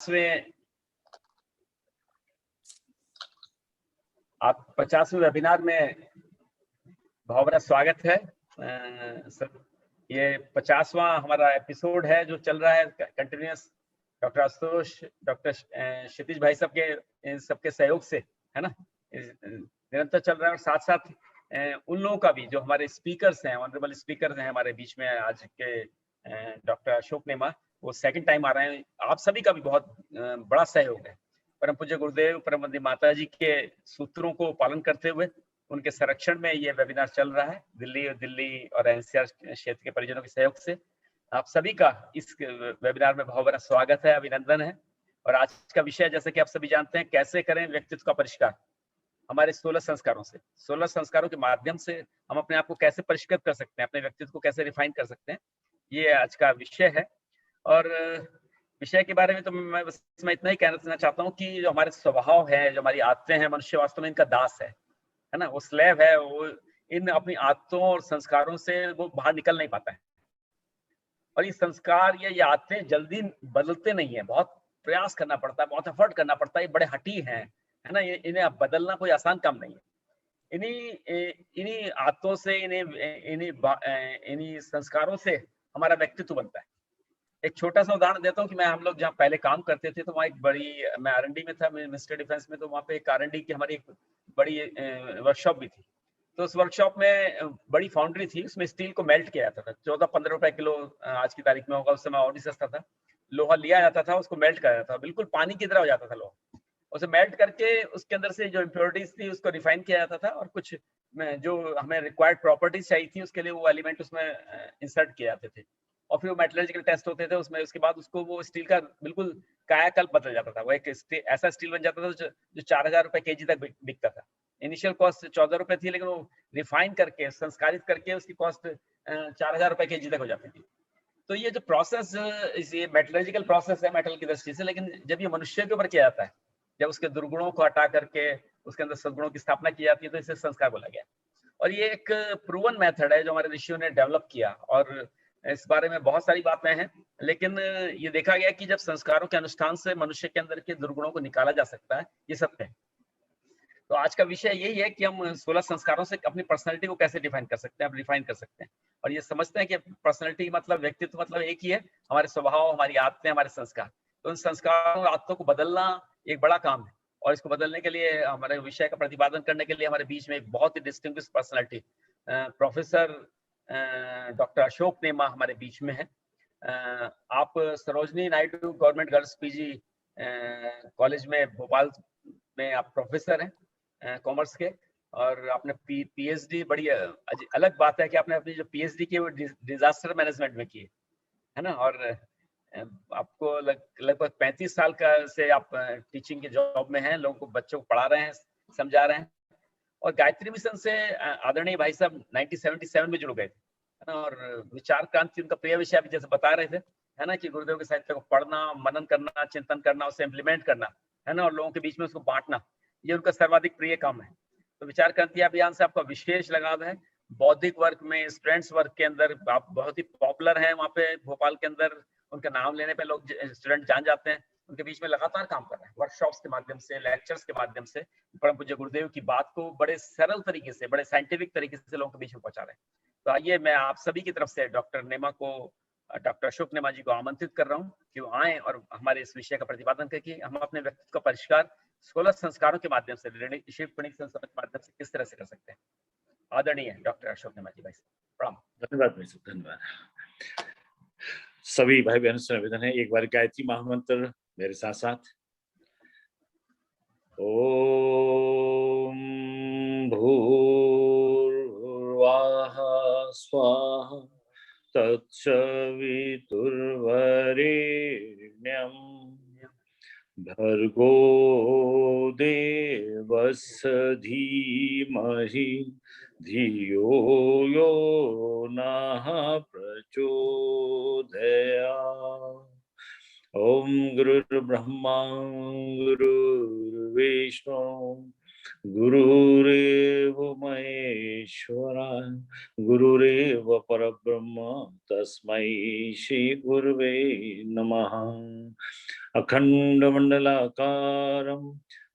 50वें webinar में बहुत बड़ा स्वागत है। ये 50वां हमारा एपिसोड है जो चल रहा है कंटिन्यूअस। डॉक्टर आशुतोष, डॉक्टर क्षितिज भाई सबके सहयोग से, है ना, निरंतर चल रहा है। और साथ साथ उन लोगों का भी जो हमारे स्पीकर्स हैं, ऑनरेबल स्पीकर्स हैं हमारे बीच में आज के, डॉक्टर अशोक नेमा, वो सेकंड टाइम आ रहे हैं। आप सभी का भी बहुत बड़ा सहयोग है। परम पूज्य गुरुदेव परम वंदनीय माता जी के सूत्रों को पालन करते हुए उनके संरक्षण में ये वेबिनार चल रहा है। दिल्ली और एनसीआर क्षेत्र के परिजनों के सहयोग से आप सभी का इस वेबिनार में बहुत बड़ा स्वागत है, अभिनंदन है। और आज का विषय, जैसे कि आप सभी जानते हैं, कैसे करें व्यक्तित्व का परिष्कार। हमारे 16 संस्कारों से, 16 संस्कारों के माध्यम से हम अपने आप को कैसे परिष्कृत कर सकते हैं, अपने व्यक्तित्व को कैसे रिफाइन कर सकते हैं, ये आज का विषय है। और विषय के बारे में तो मैं बस मैं इतना ही कहना चाहता हूँ कि जो हमारे स्वभाव है, जो हमारी आदतें हैं, मनुष्य वास्तव में इनका दास है ना, वो स्लेव है। वो इन अपनी आदतों और संस्कारों से वो बाहर निकल नहीं पाता है। और ये संस्कार या ये आदतें जल्दी बदलते नहीं है, बहुत प्रयास करना पड़ता है, बहुत एफर्ट करना पड़ता है। ये बड़े हठी हैं, है ना, ये इन्हें बदलना कोई आसान काम नहीं है। इन्हीं आदतों से, इन्हीं संस्कारों से हमारा व्यक्तित्व बनता है। एक छोटा सा उदाहरण देता हूँ कि हम लोग जहाँ पहले काम करते थे, तो वहाँ एक बड़ी, मैं R&D में था, मिनिस्टर डिफेंस में, तो वहाँ पे एक R&D की हमारी एक बड़ी वर्कशॉप भी थी। तो उस वर्कशॉप में बड़ी फाउंड्री थी, उसमें स्टील को मेल्ट किया जाता था। 14-15 रुपए किलो आज की तारीख में होगा, उस समय और भी सस्ता था। लोहा लिया जाता था, उसको मेल्ट किया जाता था, बिल्कुल पानी की तरह हो जाता था लोहा। उसे मेल्ट करके उसके अंदर से जो इम्प्योरिटीज थी उसको रिफाइन किया जाता था, और कुछ जो हमें रिक्वायर्ड प्रॉपर्टीज चाहिए थी उसके लिए वो एलिमेंट उसमें इंसर्ट किए जाते थे। और फिर वो मेटलर्जिकल टेस्ट होते थे उसमें। उसके बाद उसको वो स्टील का बिल्कुल कायाकल्प बदल जाता था। वो एक ऐसा स्टील बन जाता था जो 4000 रुपए केजी तक बिकता था। इनिशियल कॉस्ट 14 रुपए थी, लेकिन वो रिफाइन करके, संस्कारित करके उसकी कॉस्ट 4000 रुपए केजी तक हो जाती थी। तो ये जो प्रोसेस, ये मेटलर्जिकल प्रोसेस है मेटल की दृष्टि से, लेकिन जब ये मनुष्य के ऊपर किया जाता है, जब उसके दुर्गुणों को हटा करके उसके अंदर सद्गुणों की स्थापना की जाती है, तो इसे संस्कार बोला गया। और ये एक प्रूवन मेथड है जो हमारे ऋषियों ने डेवलप किया, और इस बारे में बहुत सारी बातें हैं। लेकिन ये देखा गया कि जब संस्कारों के अनुष्ठान से मनुष्य के अंदर के दुर्गुणों को निकाला जा सकता है, ये सत्य है। तो आज का विषय यही है कि हम 16 संस्कारों से अपनी पर्सनैलिटी को कैसे डिफाइन कर सकते हैं, रिफाइन कर सकते हैं। और ये समझते हैं कि पर्सनैलिटी मतलब, व्यक्तित्व मतलब एक ही है, हमारे स्वभाव, हमारी आदतें, हमारे संस्कार। तो उन संस्कारों और आदतों को बदलना एक बड़ा काम है। और इसको बदलने के लिए, हमारे विषय का प्रतिपादन करने के लिए हमारे बीच में एक बहुत ही distinguished personality, professor doctor Ashok Nema हमारे बीच में है। आप Sarojini Naidu government girls PG college में भोपाल में आप प्रोफेसर हैं कॉमर्स के। और आपने पीएचडी, बड़ी अलग बात है कि आपने अपनी जो पीएचडी की वो डिजास्टर मैनेजमेंट में की है ना। और आपको लगभग 35 साल का से आप टीचिंग के जॉब में हैं, लोगों को, बच्चों को पढ़ा रहे हैं, समझा रहे हैं। और गायत्री मिशन से आदरणीय भाई साहब 1977 में जुड़ गए थे, है ना। और विचार क्रांति उनका प्रिय विषय, अभी जैसे बता रहे थे, है ना, कि गुरुदेव के साहित्य को पढ़ना, मनन करना, चिंतन करना, उसे इम्प्लीमेंट करना, है ना, और लोगों के बीच में उसको बांटना, ये उनका सर्वाधिक प्रिय काम है। तो विचार क्रांति अभियान से आपका विशेष लगाव है। बौद्धिक वर्ग में, स्टूडेंट्स वर्ग के अंदर आप बहुत ही पॉपुलर हैं वहाँ पे भोपाल के अंदर। उनका नाम लेने पे लोग, स्टूडेंट जान जाते हैं। उनके बीच में लगातार काम कर रहे हैं, वर्कशॉप्स के माध्यम से, लेक्चर्स के माध्यम से परम पूज्य गुरुदेव की बात को बड़े सरल तरीके से, बड़े साइंटिफिक तरीके से लोगों के बीच में पहुंचा रहे हैं। तो आइए, मैं आप सभी की तरफ से डॉक्टर नेमा को, डॉक्टर अशोक नेमा जी को आमंत्रित कर रहा हूँ कि वो आए और हमारे इस विषय का प्रतिपादन करके हम अपने व्यक्तित्व का परिष्कार 16 संस्कारों के माध्यम से, ऋषि पुणिक संस्कारों के माध्यम से किस तरह से कर सकते हैं। आदरणीय डॉक्टर अशोक नेमा जी, भाई प्रणाम। धन्यवाद भाई साहब, धन्यवाद। सभी भाई बहनों से निवेदन है, एक बार गायत्री महामंत्र मेरे साथ साथ। ओम भूर्भुवः स्वाहा तत्सवितुर्वरेण्यं भर्गो देवस्य धीमहि धियो यो नः प्रचोदयात्। ओम गुरुर्ब्रह्मा गुरुर्विष्णु गुरुरेव महेश्वरा गुरुरेव परब्रह्म तस्मै श्री गुरुवे नमः। अखंडमंडलाकारं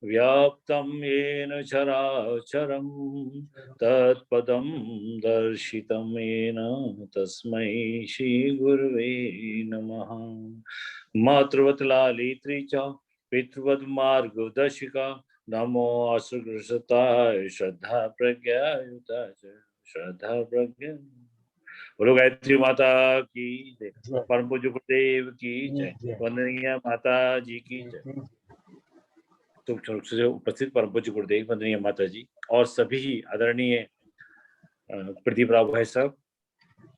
व्याप्तं येन चराचरं तत्पदं दर्शितं येन तस्मै श्री गुरुवे नमः। मातृवत् लालित्री च पितृवत् मार्गदर्शिका नमो असुकृताय श्रद्धा प्रज्ञायुता श्रद्धा प्रज्ञा। बोलो गायत्री माता की जय, परम पूज्य गुरुदेव की जय, वंदनीय माता जी की जय। सूक्ष्म रूप से उपस्थित परम पूज्य गुरुदेव, वंदनीय माता जी और सभी आदरणीय प्रदीप राव भाई साहब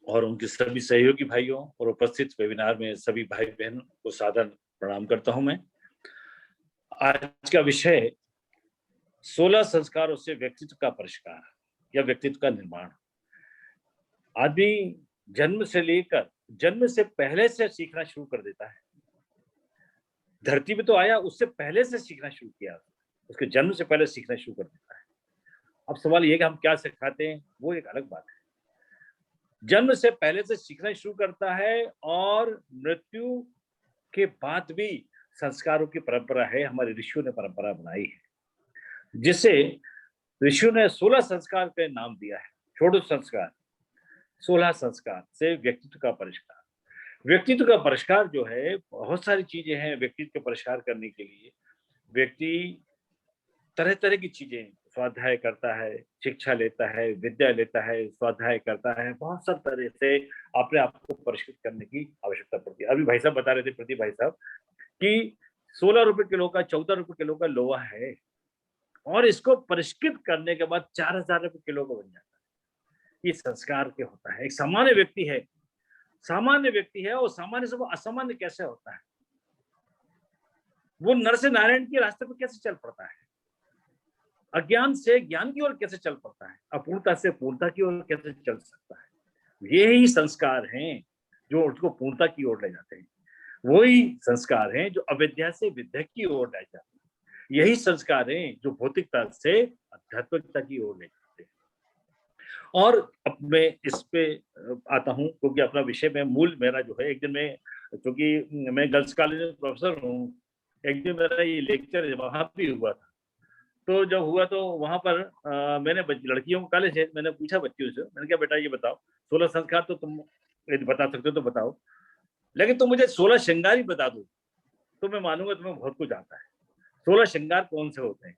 और उनके सभी सहयोगी भाइयों और उपस्थित वेबिनार में सभी भाई बहन को सादर प्रणाम करता हूं मैं। आज का विषय 16 संस्कारों से व्यक्तित्व का परिष्कार या व्यक्तित्व का निर्माण। आदमी जन्म से लेकर जन्म से पहले से सीखना शुरू कर देता है। धरती पे तो आया, उससे पहले से सीखना शुरू किया, उसके जन्म से पहले सीखना शुरू कर देता है। अब सवाल ये कि हम क्या सिखाते हैं, वो एक अलग बात है। जन्म से पहले से सीखना शुरू करता है और मृत्यु के बाद भी संस्कारों की परंपरा है, हमारे ऋषियों ने परंपरा बनाई है, जिसे ऋषियों ने 16 संस्कार का नाम दिया है। षोडश संस्कार, 16 संस्कार से व्यक्तित्व का परिष्कार। व्यक्तित्व का परिष्कार जो है, बहुत सारी चीजें हैं व्यक्तित्व का परिष्कार करने के लिए। व्यक्ति तरह तरह की चीजें, स्वाध्याय करता है, शिक्षा लेता है, विद्या लेता है, स्वाध्याय करता है, बहुत सब तरह से अपने आप को परिष्कृत करने की आवश्यकता पड़ती है। अभी भाई साहब बता रहे थे, प्रदीप भाई साहब, कि 16 रुपए किलो का 14 रुपए किलो का लोहा है और इसको परिष्कृत करने के बाद 4000 रुपए किलो का बन जाता है। ये संस्कार के होता है। एक सामान्य व्यक्ति है, सामान्य व्यक्ति है और सामान्य से वो असामान्य कैसे होता है, वो नर से नारायण के रास्ते पर कैसे चल पड़ता है, अज्ञान से ज्ञान की ओर कैसे चल पड़ता है, अपूर्णता से पूर्णता की ओर कैसे चल सकता है। यही संस्कार हैं जो उसको पूर्णता की ओर ले जाते हैं। वही संस्कार हैं जो अविद्या से विद्या की ओर ले जाते हैं। यही संस्कार हैं जो भौतिकता से आध्यात्मिकता की ओर ले जाते हैं। और अब मैं इस पे आता हूँ क्योंकि अपना विषय में मूल मेरा जो है, एक दिन में, क्योंकि मैं गर्ल्स कॉलेज में प्रोफेसर हूँ, एक दिन मेरा ये लेक्चर वहां भी हुआ था। तो जब हुआ तो वहां पर मैंने लड़कियों का कॉलेज है, मैंने पूछा बच्चियों से, मैंने कहा बेटा ये बताओ 16 संस्कार तो तुम यदि बता सकते हो तो बताओ, लेकिन तुम मुझे 16 श्रृंगार ही बता दो तो मैं मानूंगा तुम्हें बहुत कुछ आता है। 16 श्रृंगार कौन से होते हैं,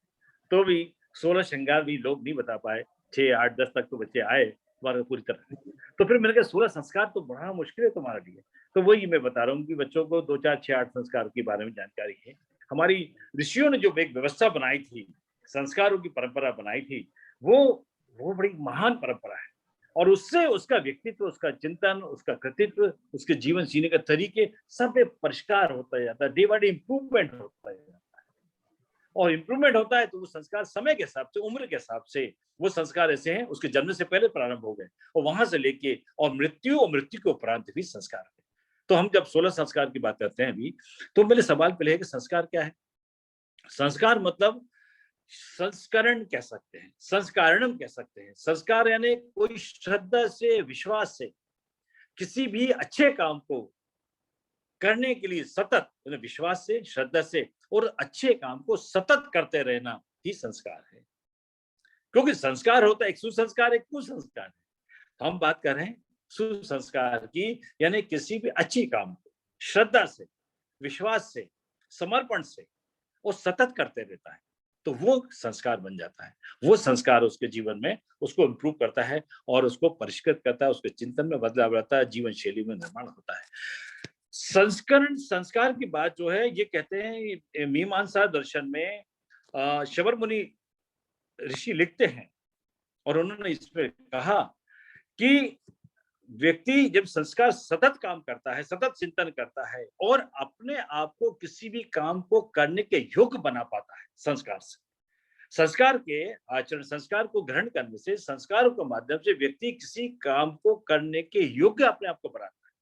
तो भी 16 श्रृंगार भी लोग नहीं बता पाए। 6, 8, 10 तक तो बच्चे आए तुम्हारे पूरी तरह। तो फिर मैंने कहा 16 संस्कार तो बड़ा मुश्किल है तुम्हारे लिए। तो वही मैं बता रहा हूँ कि बच्चों को 2, 4, 6, 8 संस्कार के बारे में जानकारी है। हमारी ऋषियों ने जो एक व्यवस्था बनाई थी, संस्कारों की परंपरा बनाई थी, वो बड़ी महान परंपरा है और उससे उसका व्यक्तित्व, उसका चिंतन, उसका कृतित्व, उसके जीवन जीने का तरीके सब में परिष्कार होता जाता है, डे बाय डे इम्प्रूवमेंट होता जाता है। और इम्प्रूवमेंट होता है तो वो संस्कार समय के हिसाब से, उम्र के हिसाब से, वो संस्कार ऐसे हैं उसके जन्म से पहले प्रारंभ हो गए और वहां से लेके और मृत्यु के उपरांत भी संस्कार है। तो हम जब 16 संस्कार की बात करते हैं अभी, तो मेरे सवाल पहले है कि संस्कार क्या है। संस्कार मतलब संस्करण कह सकते हैं, संस्कारणम कह सकते हैं। संस्कार यानी कोई श्रद्धा से, विश्वास से किसी भी अच्छे काम को करने के लिए सतत, विश्वास से, श्रद्धा से और अच्छे काम को सतत करते रहना ही संस्कार है। क्योंकि संस्कार होता है, एक सुसंस्कार, एक कुसंस्कार है। हम बात कर रहे हैं सुसंस्कार की, यानी किसी भी अच्छी काम को श्रद्धा से, विश्वास से, समर्पण से वो सतत करते रहता है तो वो संस्कार बन जाता है। वो संस्कार उसके जीवन में उसको इम्प्रूव करता है और उसको परिष्कृत करता है, उसके चिंतन में बदलाव लाता है, जीवन शैली में निर्माण होता है। संस्करण, संस्कार की बात जो है, ये कहते हैं मीमांसा दर्शन में शबर मुनि ऋषि लिखते हैं और उन्होंने इसमें कहा कि व्यक्ति जब संस्कार सतत काम करता है, सतत चिंतन करता है और अपने आप को किसी भी काम को करने के योग्य बना पाता है संस्कार से, संस्कार के आचरण, संस्कार को ग्रहण करने से, संस्कारों के माध्यम से व्यक्ति किसी काम को करने के योग्य अपने आप को बनाता है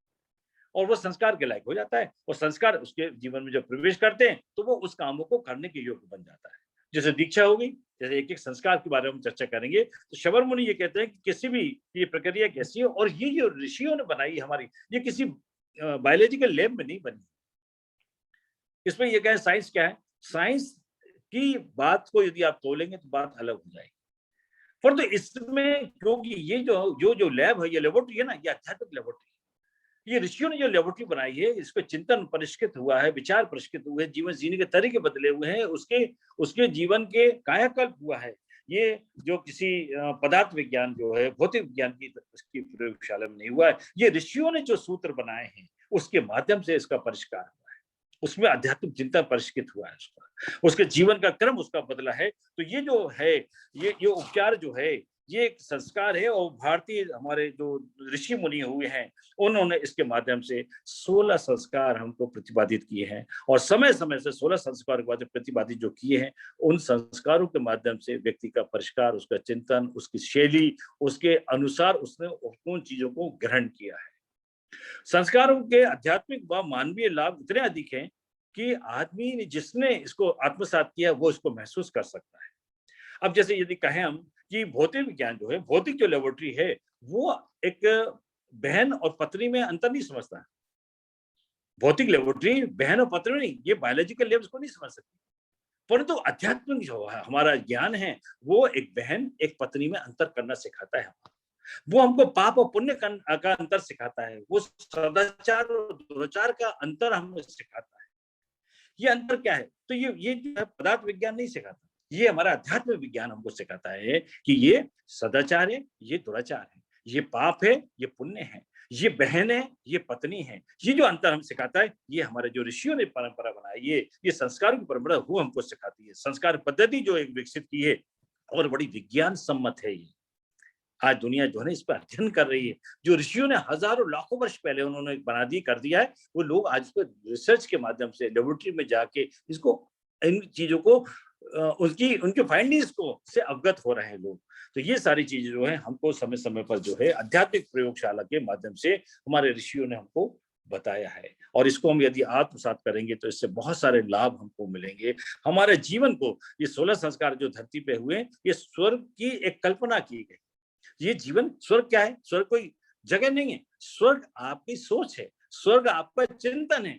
और वो संस्कार के लायक हो जाता है और संस्कार उसके जीवन में जब प्रवेश करते हैं तो वो उस कामों को करने के योग्य बन जाता है। जैसे दीक्षा हो गई, जैसे एक एक संस्कार के बारे में चर्चा करेंगे। तो शबर मुनि ये कहते हैं कि किसी भी ये प्रक्रिया कैसी है, और ये जो ऋषियों ने बनाई हमारी, ये किसी बायोलॉजिकल लैब में नहीं बनी। इसमें ये कहें साइंस क्या है, साइंस की बात को यदि आप तोलेंगे तो बात अलग हो जाएगी। पर तो इसमें क्योंकि ये जो लैब है, ये लेबोरेटरी है ना, ये आध्यात्मिक लेबोरेटरी है। ये ऋषियों ने जो लेबोरेटरी बनाई है, इसको चिंतन परिष्कृत हुआ है, विचार परिष्कृत हुए, जीवन जीने के तरीके बदले हुए हैं, उसके जीवन के कायाकल्प हुआ है। ये जो किसी पदार्थ विज्ञान जो है, भौतिक विज्ञान की इसकी प्रयोगशाला में नहीं हुआ है। ये ऋषियों ने जो सूत्र बनाए हैं, उसके माध्यम से इसका परिष्कार हुआ है। उसमें आध्यात्मिक चिंतन परिष्कृत हुआ है, उसके जीवन का क्रम उसका बदला है। तो ये जो है, ये उपचार जो है, ये एक संस्कार है। और भारतीय हमारे जो ऋषि मुनि हुए हैं, उन्होंने इसके माध्यम से 16 संस्कार हमको प्रतिपादित किए हैं। और समय समय से 16 संस्कार के बाद प्रतिपादित जो किए हैं, उन संस्कारों के माध्यम से व्यक्ति का परिष्कार, उसका चिंतन, उसकी शैली, उसके अनुसार उसने उन चीजों को ग्रहण किया है। संस्कारों के आध्यात्मिक व मानवीय लाभ इतने अधिक हैं कि आदमी ने जिसने इसको आत्मसात किया, वो इसको महसूस कर सकता है। अब जैसे यदि कहें हम कि भौतिक विज्ञान जो है, भौतिक जो लेबोरेटरी है, वो एक बहन और पत्नी में अंतर नहीं समझता है। भौतिक लेबोरेटरी बहन और पत्नी नहीं, ये बायोलॉजिकल लेब को नहीं समझ सकती। परंतु आध्यात्मिक जो है हमारा ज्ञान है, वो एक बहन एक पत्नी में अंतर करना सिखाता है। वो हमको पाप और पुण्य का अंतर सिखाता है, वो सदाचार और दुराचार का अंतर हमें सिखाता है। ये अंतर क्या है? तो ये जो है पदार्थ विज्ञान नहीं सिखाता, ये हमारा अध्यात्म विज्ञान हमको सिखाता है कि ये सदाचार है, ये दुराचार है, ये पाप है, ये पुण्य है, ये बहन है, ये पत्नी है। ये जो अंतर हम सिखाता है, ये हमारे जो ऋषियों ने परंपरा बनाई है, ये संस्कार की परंपरा वो हमको सिखाती है। संस्कार पद्धति जो एक विकसित की है, और बड़ी विज्ञान सम्मत है। ये आज दुनिया जो है ना, इस पर अध्ययन कर रही है। जो ऋषियों ने हजारों लाखों वर्ष पहले उन्होंने बना दी, कर दिया है, वो लोग आज इसको रिसर्च के माध्यम से लेबोरेटरी में जाके इसको, इन चीजों को उनके फाइंडिंग्स को से अवगत हो रहे हैं लोग। तो ये सारी चीजें जो है हमको समय समय पर जो है आध्यात्मिक प्रयोगशाला के माध्यम से हमारे ऋषियों ने हमको बताया है। और इसको हम यदि आत्मसात करेंगे तो इससे बहुत सारे लाभ हमको मिलेंगे। हमारे जीवन को, ये 16 संस्कार जो धरती पे हुए, ये स्वर्ग की एक कल्पना की गई। ये जीवन, स्वर्ग क्या है? स्वर्ग कोई जगह नहीं है, स्वर्ग आपकी सोच है, स्वर्ग आपका चिंतन है,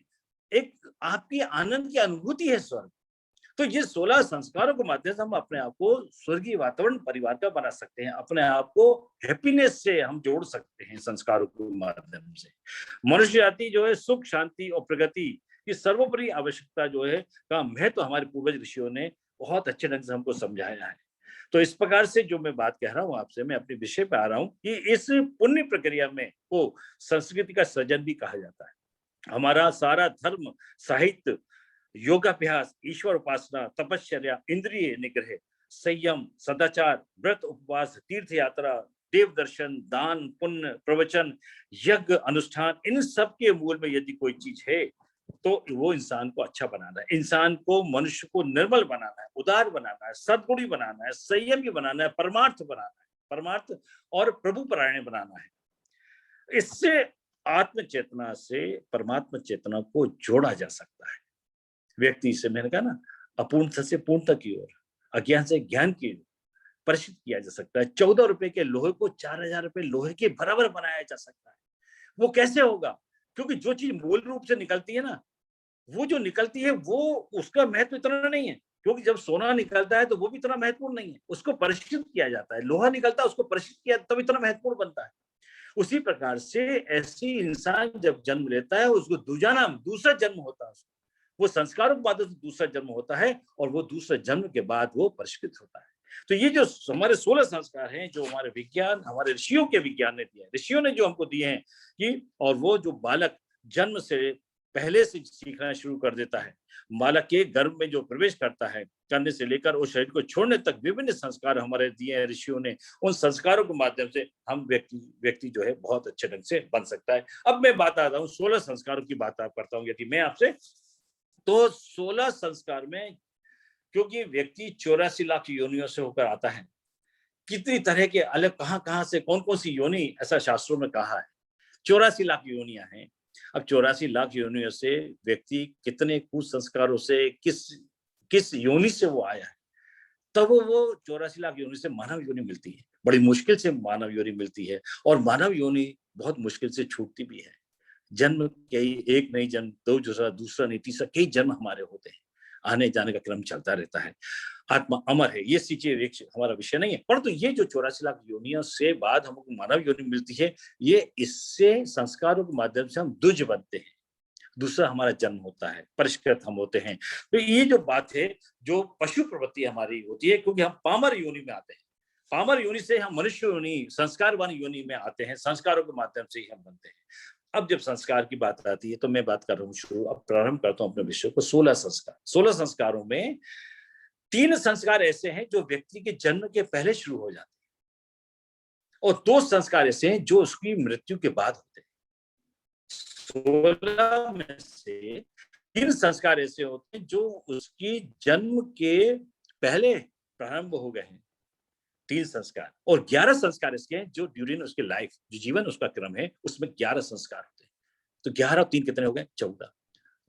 एक आपकी आनंद की अनुभूति है स्वर्ग। तो ये 16 संस्कारों के माध्यम से हम अपने आप को स्वर्गीय वातावरण परिवार का बना सकते हैं, अपने आप को हैप्पीनेस से हम जोड़ सकते हैं संस्कारों के माध्यम से। मनुष्य जाति जो है सुख, शांति और प्रगति की सर्वोपरि आवश्यकता जो है का महत्व हमारे पूर्वज ऋषियों ने बहुत अच्छे ढंग से हमको समझाया है। तो इस प्रकार से जो मैं बात कह रहा हूँ आपसे, मैं अपने विषय पे आ रहा हूँ कि इस पुण्य प्रक्रिया में को संस्कृति का सृजन भी कहा जाता है। हमारा सारा धर्म, साहित्य, योगाभ्यास, ईश्वर उपासना, तपश्चर्या, इंद्रिय निग्रह, संयम, सदाचार, व्रत, उपवास, तीर्थ यात्रा, देव दर्शन, दान, पुण्य, प्रवचन, यज्ञ, अनुष्ठान, इन सब के मूल में यदि कोई चीज है तो वो इंसान को अच्छा बनाना है, इंसान को, मनुष्य को निर्मल बनाना है, उदार बनाना है, सद्गुणी बनाना है, संयमी बनाना है, परमार्थ बनाना है, परमार्थ और प्रभु परायण बनाना है। इससे आत्म चेतना से परमात्मा चेतना को जोड़ा जा सकता है। व्यक्ति से, मैंने कहा ना, अपूर्णता से पूर्णता की ओर, अज्ञान से ज्ञान की ओर परिचित किया जा सकता है। 14 रुपए के लोहे को 4000 रुपए लोहे के बराबर बनाया जा सकता है। वो कैसे होगा? क्योंकि जो चीज मूल रूप से निकलती है ना, वो जो निकलती है वो, उसका महत्व इतना नहीं है। क्योंकि जब सोना निकलता है तो वो भी इतना महत्वपूर्ण नहीं है, उसको परिष्कृत किया जाता है। लोहा निकलता है, उसको परिष्कृत किया तब इतना महत्वपूर्ण बनता है। उसी प्रकार से ऐसी इंसान जब जन्म लेता है, उसको दूसरा जन्म होता है, वो संस्कारों के बाद दूसरा जन्म होता है, और वो दूसरे जन्म के बाद वो परिष्कृत होता है। तो ये जो हमारे 16 संस्कार हैं, जो हमारे विज्ञान, हमारे ऋषियों के विज्ञान ने दिया है, ऋषियों ने जो हमको दिए हैं कि, और वो जो बालक जन्म से पहले से सीखना शुरू कर देता है, बालक के गर्भ में जो प्रवेश करता है, करने से लेकर उस शरीर को छोड़ने तक विभिन्न संस्कार हमारे दिए हैं ऋषियों ने। उन संस्कारों के माध्यम से हम व्यक्ति जो है बहुत अच्छे ढंग से बन सकता है। अब मैं बात आता हूँ 16 संस्कारों की बात आप करता हूँ यदि मैं आपसे, तो 16 संस्कार में, क्योंकि व्यक्ति 84 लाख योनियों से होकर आता है, कितनी तरह के अलग, कहां से कौन कौन सी योनि, ऐसा शास्त्रों में कहा है 84 लाख योनियां हैं। अब 84 लाख योनियों से व्यक्ति कितने कुसंस्कारों से, किस योनि से वो आया है, तब वो 84 लाख योनि से मानव योनि मिलती है, बड़ी मुश्किल से मानव योनि मिलती है, और मानव योनि बहुत मुश्किल से छूटती भी है। जन्म कई, एक नहीं जन्म, दो दूसरा नहीं तीसरा, कई जन्म हमारे होते हैं, आने जाने का क्रम चलता रहता है। आत्मा अमर है, ये सीखिए, हमारा विषय नहीं है। परंतु ये जो 84 लाख योनियों से बाद हमको मानव योनि मिलती है, ये इससे संस्कारों के माध्यम से हम द्विज बनते हैं, दूसरा हमारा जन्म होता है, परिष्कृत हम होते हैं। तो ये जो बात है, जो पशु प्रवृत्ति हमारी होती है, क्योंकि हम पामर योनि में आते हैं, पामर योनि से हम मनुष्य योनि, संस्कारवान योनि में आते हैं, संस्कारों के माध्यम से ही हम बनते हैं। अब जब संस्कार की बात आती है, तो मैं बात कर रहा हूँ शुरू, अब प्रारंभ करता हूँ अपने विषय को। 16 संस्कार। 16 संस्कारों में 3 संस्कार ऐसे हैं जो व्यक्ति के जन्म के पहले शुरू हो जाते हैं, और 2 संस्कार ऐसे हैं जो उसकी मृत्यु के बाद होते हैं। 16 में से 3 संस्कार ऐसे होते हैं जो उसकी जन्म के पहले प्रारंभ हो गए हैं, 3 संस्कार, और 11 संस्कार ऐसे हैं जो ड्यूरिंग उसकी लाइफ, जो जीवन उसका क्रम है, उसमें 11 संस्कार होते हैं। तो 11 और 3 कितने हो गए? 14।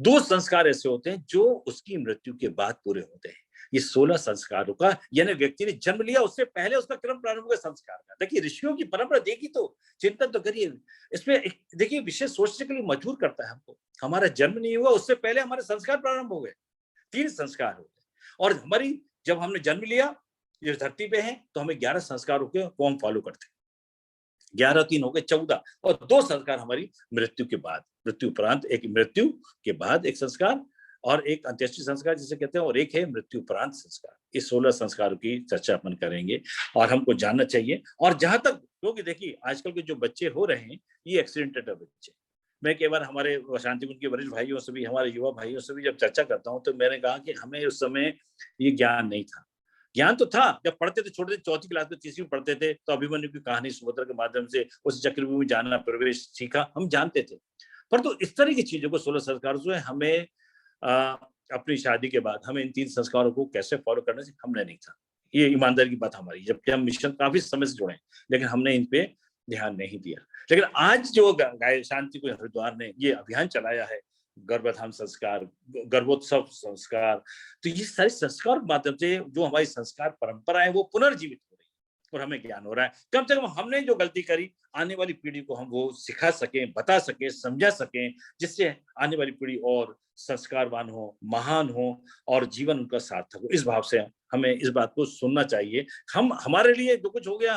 2 संस्कार ऐसे होते हैं जो उसकी मृत्यु के बाद पूरे होते हैं। ये 16 संस्कारों का, यानी व्यक्ति ने जन्म लिया उससे पहले उसका क्रम प्रारंभ हुआ संस्कार का। देखिए ऋषियों की परंपरा देखी तो चिंतन तो करिए, इसमें देखिए विषय सोचने के लिए मजबूर करता है हमको। हमारा जन्म नहीं हुआ उससे पहले हमारे संस्कार प्रारंभ हो गए, 3 संस्कार हो गए, और हमारी, जब हमने जन्म लिया इस धरती पे है, तो हमें 11 संस्कारों को हम फॉलो करते हैं। 11 3 हो गए 14, और 2 संस्कार हमारी मृत्यु के बाद, मृत्यु उपरांत, एक मृत्यु के बाद एक संस्कार, और एक अंत्येष्टि संस्कार जिसे कहते हैं, और एक है मृत्यु उपरांत संस्कार। इस 16 संस्कारों की चर्चा अपन करेंगे, और हमको जानना चाहिए। और जहां तक, क्योंकि देखिए आजकल के जो बच्चे हो रहे हैं, ये एक्सीडेंटेड बच्चे, मैं कई बार हमारे शांतिकुंज के वरिष्ठ भाइयों से भी, हमारे युवा भाइयों से भी जब चर्चा करता हूँ, तो मैंने कहा कि हमें उस समय ये ज्ञान नहीं था। ज्ञान तो था, जब पढ़ते थे, छोटे थे, 4वीं क्लास में, 3वीं में पढ़ते थे, तो अभिमन्यु की कहानी सुभद्रा के माध्यम से उस चक्रव्यूह में जाना, प्रवेश सीखा, हम जानते थे। पर तो इस तरह की चीजों को 16 संस्कारों से हमें अपनी शादी के बाद हमें इन 3 संस्कारों को कैसे फॉलो करना चाहिए, हमने नहीं था। ये ईमानदारी की बात हमारी, जबकि हम मिशन काफी समय से जुड़े, लेकिन हमने इन पे ध्यान नहीं दिया। लेकिन आज जो गाय शांतिकुंज हरिद्वार ने ये अभियान चलाया है, गर्भधान संस्कार, गर्भोत्सव संस्कार, तो ये सारे संस्कार के माध्यम से जो हमारी संस्कार परंपरा है वो पुनर्जीवित हो रही है, और हमें ज्ञान हो रहा है। कम से कम हमने जो गलती करी, आने वाली पीढ़ी को हम वो सिखा सकें, बता सकें, समझा सकें, जिससे आने वाली पीढ़ी और संस्कारवान हो, महान हो, और जीवन उनका सार्थक हो। इस भाव से हमें इस बात को सुनना चाहिए। हम, हमारे लिए जो कुछ हो गया,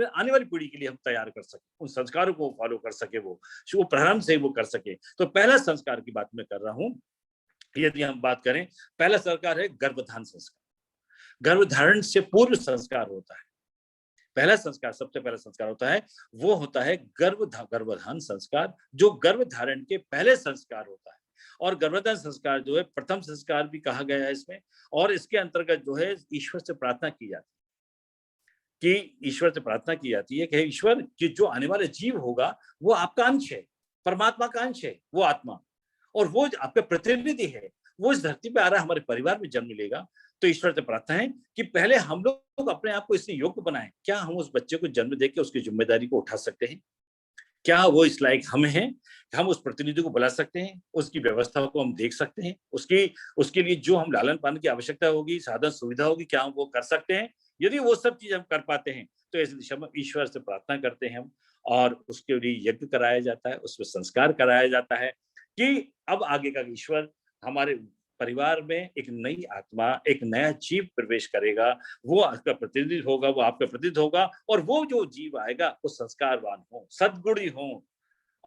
आने वाली पीढ़ी के लिए हम तैयार कर सके, उन संस्कारों को फॉलो कर सके, वो प्रारंभ से वो कर सके। तो पहला संस्कार की बात मैं कर रहा हूं। यदि हम बात करें, पहला संस्कार है गर्भधान संस्कार। गर्भधारण से पूर्व संस्कार होता है, पहला संस्कार, सबसे पहला संस्कार होता है, वो होता है गर्भधान संस्कार, जो गर्भधारण के पहले संस्कार होता है। और गर्भधान संस्कार जो है प्रथम संस्कार भी कहा गया है इसमें, और इसके अंतर्गत जो है ईश्वर से प्रार्थना की जाती है, कि ईश्वर से प्रार्थना की जाती है कि ईश्वर, कि जो आने वाला जीव होगा वो आपका अंश है, परमात्मा का अंश है वो आत्मा, और वो आपका प्रतिनिधि है, वो इस धरती पे आ रहा है, हमारे परिवार में जन्म लेगा। तो ईश्वर से प्रार्थना है कि पहले हम लोग अपने आप को इससे योग्य बनाएं, क्या हम उस बच्चे को जन्म देकर उसकी जिम्मेदारी को उठा सकते हैं, क्या वो इस लायक हम हैं, हम उस प्रतिनिधि को बुला सकते हैं, उसकी व्यवस्था को हम देख सकते हैं, उसके लिए जो हम लालन पालन की आवश्यकता होगी, साधन सुविधा होगी, क्या हम वो कर सकते हैं। यदि वो सब चीज हम कर पाते हैं, तो इस दिशा में ईश्वर से प्रार्थना करते हैं हम, और उसके लिए यज्ञ कराया जाता है, उसमें संस्कार कराया जाता है, कि अब आगे का ईश्वर हमारे परिवार में एक नई आत्मा, एक नया जीव प्रवेश करेगा, वो आपका प्रतिनिधि होगा, वो आपका प्रतिनिधि होगा, और वो जो जीव आएगा वो संस्कारवान हो, सद्गुणी हो,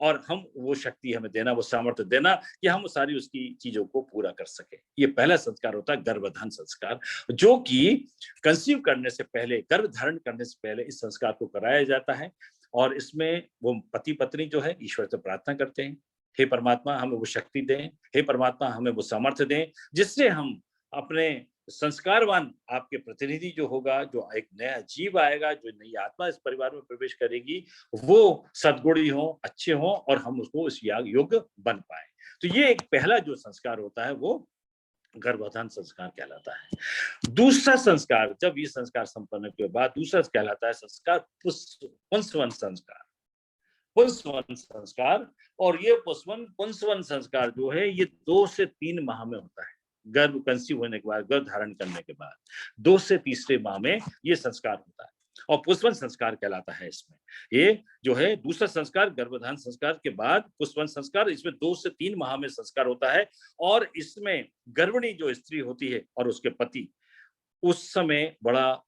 और हम वो शक्ति हमें देना, वो सामर्थ्य देना कि हम सारी उसकी चीजों को पूरा कर सके। ये पहला संस्कार होता है गर्भधान संस्कार, जो कि कंसीव करने से पहले, गर्भ धारण करने से पहले इस संस्कार को कराया जाता है। और इसमें वो पति पत्नी जो है ईश्वर से प्रार्थना करते हैं, हे परमात्मा हमें वो शक्ति दें, हे परमात्मा हमें वो सामर्थ्य दें, जिससे हम अपने संस्कारवान आपके प्रतिनिधि जो होगा, जो एक नया जीव आएगा, जो नई आत्मा इस परिवार में प्रवेश करेगी, वो सद्गुणी हो, अच्छे हो, और हम उसको इस योग्य बन पाए। तो ये एक पहला जो संस्कार होता है वो गर्भधान संस्कार कहलाता है। दूसरा संस्कार, जब ये संस्कार संपन्न के बाद दूसरा कहलाता है संस्कार पुंसवन संस्कार। पुंसवन संस्कार, और ये पुंसवन संस्कार जो है ये 2 से 3 माह में होता है, गर्भ कंसीव होने के बाद, गर्भ धारण करने के बाद 2 से तीसरे माह में ये संस्कार होता है और पुष्पन संस्कार कहलाता है। इसमें ये जो है दूसरा संस्कार गर्भधारण संस्कार के बाद पुष्पन संस्कार, इसमें 2 से 3 माह में संस्कार होता है। और इसमें गर्भिणी जो स्त्री होती है और उसके पति, उस समय बड़ा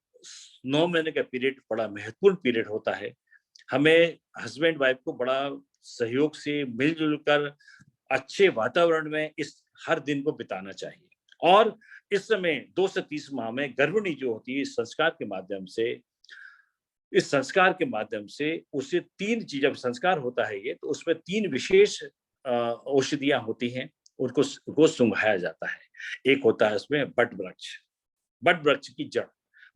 9 महीने का पीरियड बड़ा महत्वपूर्ण पीरियड होता है। हमें हस्बैंड वाइफ को बड़ा सहयोग से मिलजुल कर अच्छे वातावरण में इस हर दिन को बिताना चाहिए। और इस समय 2 से 30 माह में गर्भिणी जो होती है इस संस्कार के माध्यम से उसे 3 चीज, जब संस्कार होता है ये, तो उसमें 3 विशेष औषधियां होती हैं, उनको सुंघाया जाता है। एक होता है उसमें बट वृक्ष की जड़।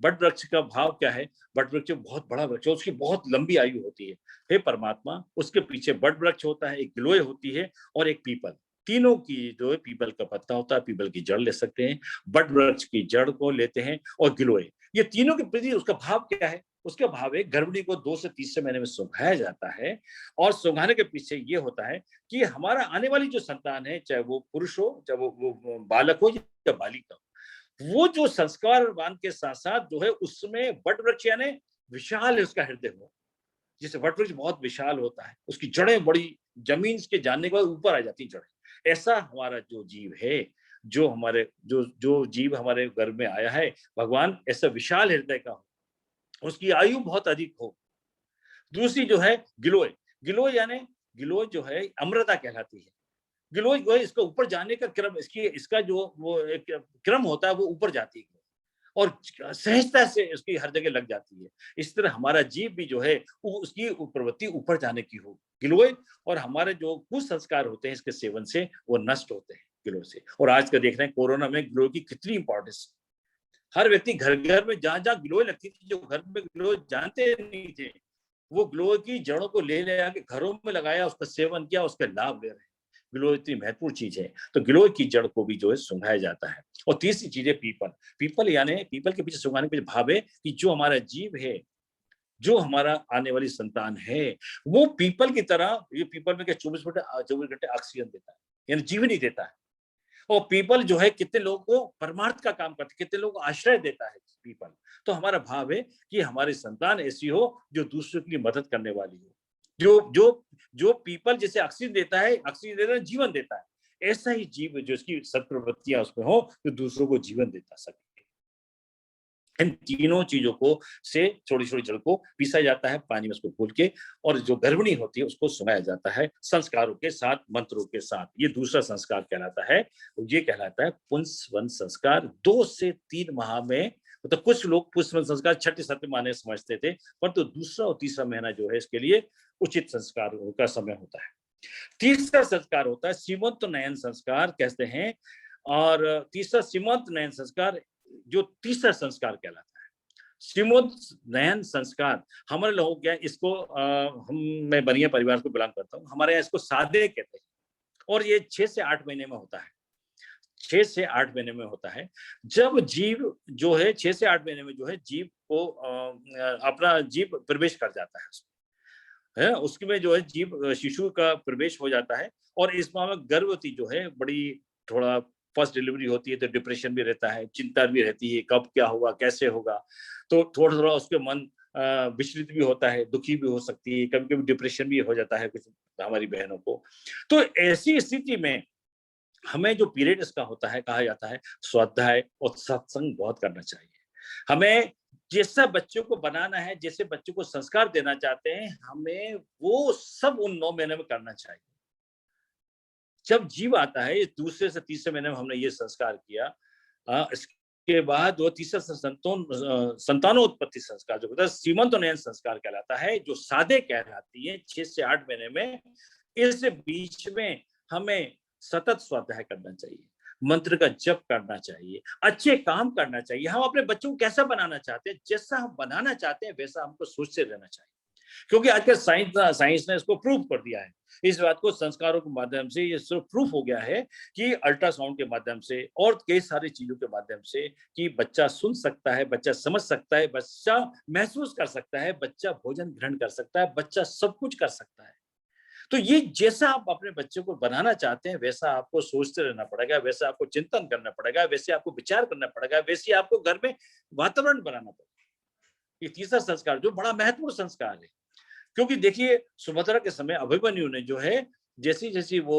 बट वृक्ष का भाव क्या है? बट वृक्ष बहुत बड़ा वृक्ष है, उसकी बहुत लंबी आयु होती है। हे परमात्मा, उसके पीछे बट वृक्ष होता है, एक गिलोय होती है और एक पीपल। तीनों की जो है, पीपल का पत्ता होता है, पीपल की जड़ ले सकते हैं, बट वृक्ष की जड़ को लेते हैं और गिलोय। ये तीनों के प्रति उसका भाव क्या है? उसका भाव है गर्भिणी को 2 से तीसरे महीने में सुंघाया जाता है। और सुंघाने के पीछे ये होता है कि हमारा आने वाली जो संतान है, चाहे वो पुरुष हो, चाहे वो बालक हो या बालिका हो, वो जो संस्कारवान के साथ साथ जो है उसमें वट वृक्ष यानी विशाल है उसका हृदय हो। जैसे वट वृक्ष बहुत विशाल होता है, उसकी जड़ें बड़ी जमीन के जानने के बाद ऊपर आ जाती जड़ें। ऐसा हमारा जो जीव है, जो हमारे जो जीव हमारे गर्भ में आया है, भगवान ऐसा विशाल हृदय का हो, उसकी आयु बहुत अधिक हो। दूसरी जो है गिलोय, गिलोय जो है अमृता कहलाती है। गिलोय जो है इसका ऊपर जाने का क्रम, इसका जो वो एक क्रम होता है वो ऊपर जाती है और सहजता से उसकी हर जगह लग जाती है। इस तरह हमारा जीव भी जो है उसकी प्रवृत्ति ऊपर जाने की हो गिलोय। और हमारे जो कुसंस्कार होते हैं इसके सेवन से वो नष्ट होते हैं गिलोय से। और आज का देख रहे हैं कोरोना में गिलोय की कितनी इंपॉर्टेंस। हर व्यक्ति घर घर में जहां जहां गिलोय लगती थी, जो घर में गिलोय जानते नहीं थे, वो गिलोय की जड़ों को ले आके घरों में लगाया, उसका सेवन किया, उसके लाभ ले रहे हैं। गिलोय इतनी महत्वपूर्ण चीज है, तो गिलोय की जड़ को भी जो है सुंघाया जाता है। और तीसरी चीज है पीपल यानी पीपल के पीछे सुंघाने के भाव है कि जो हमारा जीव है, जो हमारा आने वाली संतान है, वो पीपल की तरह, ये पीपल में क्या 24 घंटे ऑक्सीजन देता है, यानी जीवन ही देता है। और पीपल जो है कितने लोगों को परमार्थ का काम करता है, कितने लोगों को आश्रय देता है पीपल। तो हमारा भाव है कि हमारी संतान ऐसी हो जो दूसरों के लिए मदद करने वाली हो, जो पीपल जैसे ऑक्सीजन देता है, जीवन देता है, ऐसा ही जीव जो इसकी सत्प्रवृत्तियां उसमें हो, जो दूसरों को जीवन देता सके। इन तीनों चीजों को से छोटी छोटी जड़ को पीसा जाता है पानी में, उसको घोल के, और जो गर्भिणी होती है उसको सुनाया जाता है संस्कारों के साथ, मंत्रों के साथ। ये दूसरा संस्कार कहलाता है। ये कहलाता है पुंसवन संस्कार। 2 से 3 माह में, मतलब कुछ लोग पुंसवन संस्कार 6-7 महीने समझते थे, परंतु दूसरा और तीसरा महीना जो है इसके लिए उचित संस्कार का समय होता है। तीसरा संस्कार होता है सीमंत नयन संस्कार कहते हैं। और तीसरा सीमंत नयन संस्कार जो तीसरा संस्कार कहलाता है। सीमंत नयन संस्कार हमारे लोगों क्या इसको मैं बनिया परिवार को बिलोंग करता हूँ, हमारे यहाँ इसको सादे कहते हैं। और ये 6 से 8 महीने में होता है। 6 से 8 महीने में होता है, जब जीव जो है 6 से 8 महीने में जो है जीव को अपना जीव प्रवेश कर जाता है है उसमें जो है जीव शिशु का प्रवेश हो जाता है। और इस माह में गर्भवती जो है बड़ी थोड़ा फर्स्ट डिलीवरी होती है, तो डिप्रेशन भी रहता है, चिंता भी रहती है, कब क्या होगा, कैसे होगा। तो थोड़ा थोड़ा उसके मन विचलित भी होता है, दुखी भी हो सकती है, कभी कभी डिप्रेशन भी हो जाता है कुछ हमारी बहनों को। तो ऐसी स्थिति में हमें जो पीरियड इसका होता है, कहा जाता है स्वाध्याय और सत्संग बहुत करना चाहिए। हमें जैसा बच्चों को बनाना है, जैसे बच्चों को संस्कार देना चाहते हैं, हमें वो सब उन 9 महीने में करना चाहिए। जब जीव आता है, इस दूसरे से तीसरे महीने में हमने ये संस्कार किया, इसके बाद वो तीसरा संतानोत्पत्ति संस्कार जो होता है सीमंतोन्नयन संस्कार कहलाता है, जो सादे कहलाती है 6 से 8 महीने में। इस बीच में हमें सतत स्वाध्याय करना चाहिए, मंत्र का जप करना चाहिए, अच्छे काम करना चाहिए। हम अपने बच्चों को कैसा बनाना चाहते हैं, जैसा हम बनाना चाहते हैं वैसा हमको सोचते रहना चाहिए। क्योंकि आजकल साइंस ने इसको प्रूव कर दिया है। इस बात को संस्कारों के माध्यम से ये सिर्फ प्रूफ हो गया है कि अल्ट्रासाउंड के माध्यम से और कई सारी चीजों के माध्यम से कि बच्चा सुन सकता है, बच्चा समझ सकता है, बच्चा महसूस कर सकता है, बच्चा भोजन ग्रहण कर सकता है, बच्चा सब कुछ कर सकता है। तो ये जैसा आप अपने बच्चे को बनाना चाहते हैं वैसा आपको सोचते रहना पड़ेगा, वैसा आपको चिंतन करना पड़ेगा, वैसे आपको विचार करना पड़ेगा, वैसे आपको घर में वातावरण बनाना पड़ेगा। ये तीसरा संस्कार जो बड़ा महत्वपूर्ण संस्कार है, क्योंकि देखिए सुभद्रा के समय अभिमन्यु ने जो है जैसी जैसी वो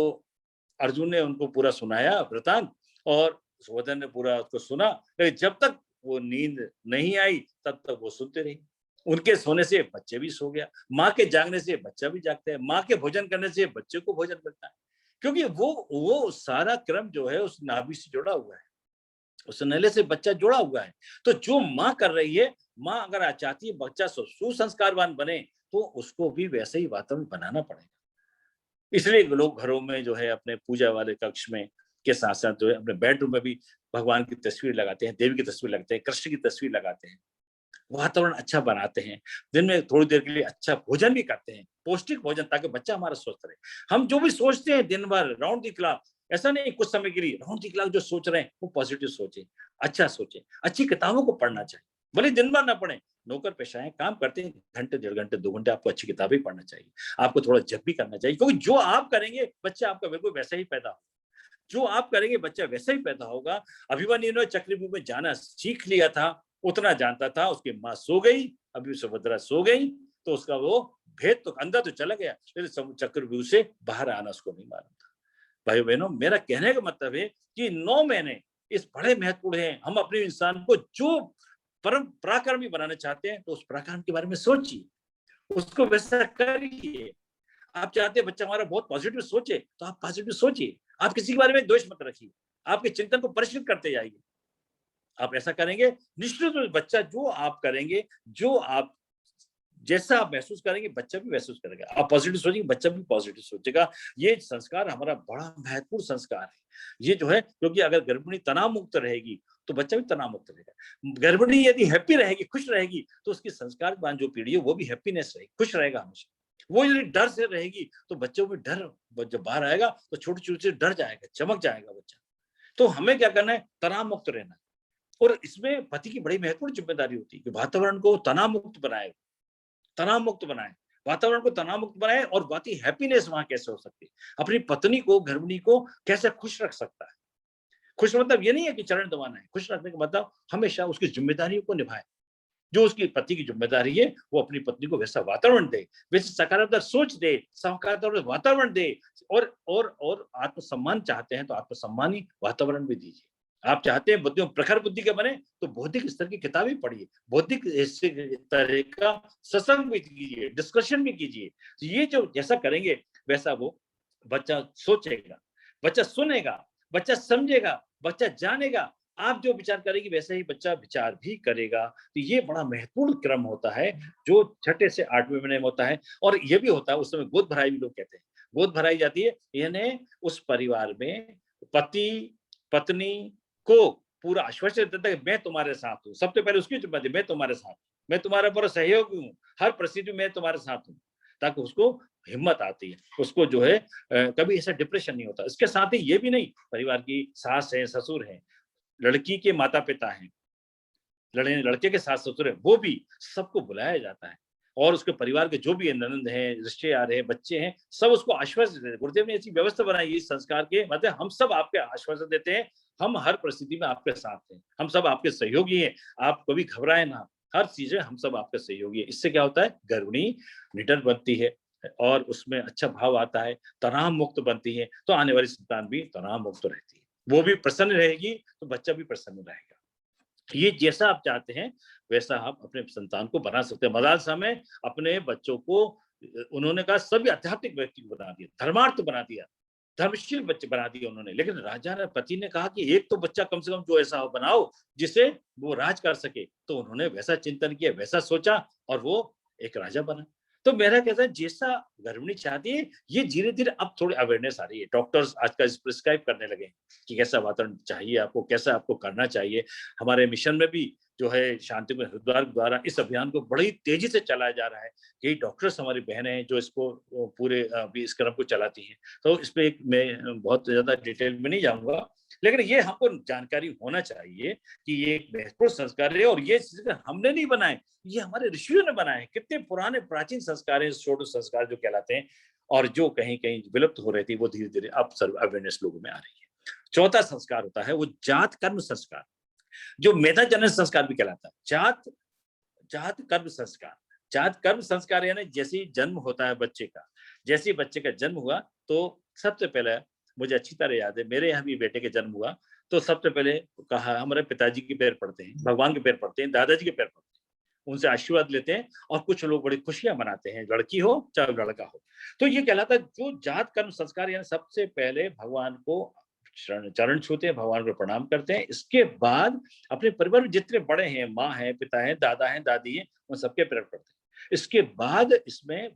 अर्जुन ने उनको पूरा सुनाया वृतांत और सुभद्रा ने पूरा उसको सुना, लेकिन जब तक वो नींद नहीं आई तब तक वो सुनते रही। उनके सोने से बच्चे भी सो गया, माँ के जागने से बच्चा भी जागता है, माँ के भोजन करने से बच्चे को भोजन मिलता है, क्योंकि वो सारा क्रम जो है उस नाभि से जुड़ा हुआ है, उस नले से बच्चा जुड़ा हुआ है। तो जो माँ कर रही है, माँ अगर चाहती है बच्चा सुसंस्कारवान बने तो उसको भी वैसे ही वातावरण बनाना पड़ेगा। इसलिए लोग घरों में जो है अपने पूजा वाले कक्ष में के साथ साथ जो है अपने बेडरूम में भी भगवान की तस्वीर लगाते हैं, देवी की तस्वीर लगाते हैं, कृष्ण की तस्वीर लगाते हैं, वातावरण अच्छा बनाते हैं, दिन में थोड़ी देर के लिए अच्छा भोजन भी करते हैं, पौष्टिक भोजन, ताकि बच्चा हमारा स्वस्थ रहे। हम जो भी सोचते हैं दिन भर राउंड द क्लॉक, ऐसा नहीं कुछ समय के लिए, राउंड द क्लॉक जो सोच रहे हैं वो पॉजिटिव सोचे, अच्छा सोचे, अच्छी किताबों को पढ़ना चाहिए, भले दिन भर ना पढ़े, नौकर पेशा है, काम करते हैं, घंटे 1.5 घंटे 2 घंटे आपको अच्छी किताबें पढ़ना चाहिए, आपको थोड़ा जप भी करना चाहिए, क्योंकि जो आप करेंगे बच्चा आपका बिल्कुल वैसा ही पैदा होगा, जो आप करेंगे बच्चा वैसा ही पैदा होगा। अभिमन्यु ने चक्रव्यूह में जाना सीख लिया था, उतना जानता था, उसकी माँ सो गई, अभी सुभद्रा सो गई, तो उसका वो भेद तो अंदर तो चला गया, लेकिन चक्रव्यूह से बाहर आना उसको नहीं मालूम था। भाई बहनों, मेरा कहने का मतलब है कि 9 महीने इस बड़े महत्वपूर्ण हैं। हम अपने इंसान को जो परम पराक्रमी बनाना चाहते हैं तो उस पराक्रम के बारे में सोचिए, उसको वैसा करिए। आप चाहते हैं बच्चा हमारा बहुत पॉजिटिव सोचे तो आप पॉजिटिव सोचिए, आप किसी के बारे में द्वेष मत रखिए, आपके चिंतन को परिष्कृत करते जाइए। आप ऐसा करेंगे निश्चित रूप से बच्चा जो आप करेंगे, जो आप जैसा आप महसूस करेंगे बच्चा भी महसूस करेगा। आप पॉजिटिव सोचेंगे बच्चा भी पॉजिटिव सोचेगा। ये संस्कार हमारा बड़ा महत्वपूर्ण संस्कार है। ये जो है, क्योंकि अगर गर्भिणी तनाव मुक्त रहेगी तो बच्चा भी तनाव मुक्त रहेगा। गर्भिणी यदि हैप्पी रहेगी, खुश रहेगी, तो उसकी संस्कारवान जो पीढ़ी है वो भी हैप्पीनेस रहेगी, खुश रहेगा हमेशा। वो यदि डर से रहेगी तो बच्चों में डर जब बाहर आएगा तो छोटे छोटे से डर जाएगा, चमक जाएगा बच्चा। तो हमें क्या करना है, तनाव मुक्त रहना है। और इसमें पति की बड़ी महत्वपूर्ण जिम्मेदारी होती है कि वातावरण को तनाव मुक्त बनाए, तनाव मुक्त बनाए, वातावरण को तनाव मुक्त बनाए। और बात हैप्पीनेस वहां कैसे हो सकती है, अपनी पत्नी को, गर्भिणी को कैसे खुश रख सकता है। खुश मतलब ये नहीं है कि चरण दबाना है, खुश रखने का मतलब हमेशा उसकी जिम्मेदारियों को निभाए। जो उसकी पति की जिम्मेदारी है वो अपनी पत्नी को वैसा वातावरण दे, वैसे सकारात्मक सोच दे, सकारात्मक वातावरण दे। और आत्मसम्मान चाहते हैं तो आत्मसम्मानी वातावरण भी दीजिए। आप चाहते हैं बुद्धि प्रखर बुद्धि के बने तो बौद्धिक स्तर की किताबें पढ़िए, बौद्धिक तरह का सत्संग भी कीजिए, डिस्कशन भी कीजिए। तो ये जो जैसा करेंगे वैसा वो बच्चा सोचेगा, बच्चा सुनेगा, बच्चा समझेगा, बच्चा जानेगा। आप जो विचार करेंगे वैसे ही बच्चा विचार भी करेगा। तो ये बड़ा महत्वपूर्ण क्रम होता है जो 6 से 8वें महीने में होता है। और ये भी होता है उस समय गोद भराई भी लोग कहते हैं, गोद भराई जाती है, यानी उस परिवार में पति पत्नी को पूरा आश्वासन देता है कि मैं तुम्हारे साथ हूँ। सबसे पहले उसकी जिम्मेदारी, मैं तुम्हारे साथ, मैं तुम्हारा पूरा सहयोगी हूँ, हर परिस्थिति में मैं तुम्हारे साथ हूँ, ताकि उसको हिम्मत आती है, उसको जो है कभी ऐसा डिप्रेशन नहीं होता। इसके साथ ही ये भी नहीं, परिवार की सास है, ससुर है, लड़की के माता पिता हैं, लड़के के सास ससुर है, वो भी सबको बुलाया जाता है। और उसके परिवार के जो भी ननंद हैं, रिश्तेदार हैं, बच्चे हैं, सब उसको आश्वासन देते हैं। गुरुदेव ने ऐसी व्यवस्था बनाई है इस संस्कार के, मतलब हम सब आपके आश्वासन देते हैं, हम हर परिस्थिति में आपके साथ हैं, हम सब आपके सहयोगी हैं, आप कभी घबराए ना, हर चीजें हम सब आपके सहयोगी हैं। इससे क्या होता है, गर्भिणी निडर बनती है और उसमें अच्छा भाव आता है, तनाव मुक्त बनती है, तो आने वाली संतान भी तनाव मुक्त रहती है, वो भी प्रसन्न रहेगी तो बच्चा भी प्रसन्न रहेगा। ये जैसा आप चाहते हैं वैसा आप अपने संतान को बना सकते हैं। मदालसा में अपने बच्चों को उन्होंने कहा सभी आध्यात्मिक व्यक्ति को बना दिया, धर्मार्थ बना दिया, धर्मशील बच्चे बना दिए उन्होंने। लेकिन राजा ने, पति ने कहा कि एक तो बच्चा कम से कम जो ऐसा बनाओ जिसे वो राज कर सके। तो उन्होंने वैसा चिंतन किया, वैसा सोचा और वो एक राजा बना। तो मेरा कहता है जैसा गर्भिणी चाहती है, ये धीरे धीरे अब थोड़ी अवेयरनेस आ रही है, डॉक्टर्स आजकल प्रिस्क्राइब करने लगे कि कैसा वातावरण चाहिए आपको, कैसा आपको करना चाहिए। हमारे मिशन में भी जो है शांतिपुर हरिद्वार द्वारा इस अभियान को बड़ी तेजी से चलाया जा रहा है। यही डॉक्टर्स हमारी बहनें हैं जो इसको पूरे अभी इस क्रम को चलाती हैं। तो इस पे मैं बहुत ज्यादा डिटेल में नहीं जाऊंगा, लेकिन ये हमको जानकारी होना चाहिए कि ये एक महत्वपूर्ण संस्कार है और ये हमने नहीं बनाए, ये हमारे ऋषियों ने बनाए। कितने पुराने प्राचीन संस्कार हैं, छोटे संस्कार जो कहलाते हैं। और जो कहीं कहीं विलुप्त हो रही थी वो धीरे धीरे अब अवेयरनेस लोगों में आ रही है। चौथा संस्कार होता है वो जात कर्म संस्कार, जो मेधा जनन संस्कार भी कहलाता है। जात जात कर्म संस्कार, जात कर्म संस्कार यानी जैसे ही जन्म होता है बच्चे का, जैसे ही बच्चे का जन्म हुआ तो सबसे पहले, मुझे अच्छी तरह याद है मेरे यहाँ भी बेटे के जन्म हुआ तो सबसे पहले कहा हमारे पिताजी के पैर पड़ते हैं, भगवान के पैर पड़ते हैं, दादाजी के पैर पड़ते हैं, उनसे आशीर्वाद लेते हैं और कुछ लोग बड़ी खुशियां मनाते हैं, लड़की हो चाहे लड़का हो। तो ये कहलाता है जो जात कर्म संस्कार, यानी सबसे पहले भगवान को चरण छूते हैं, भगवान को प्रणाम करते हैं, इसके बाद अपने परिवार में जितने बड़े हैं, माँ है, पिता है, दादा है, दादी है, उन सबके पैर पड़ते हैं। इसके बाद इसमें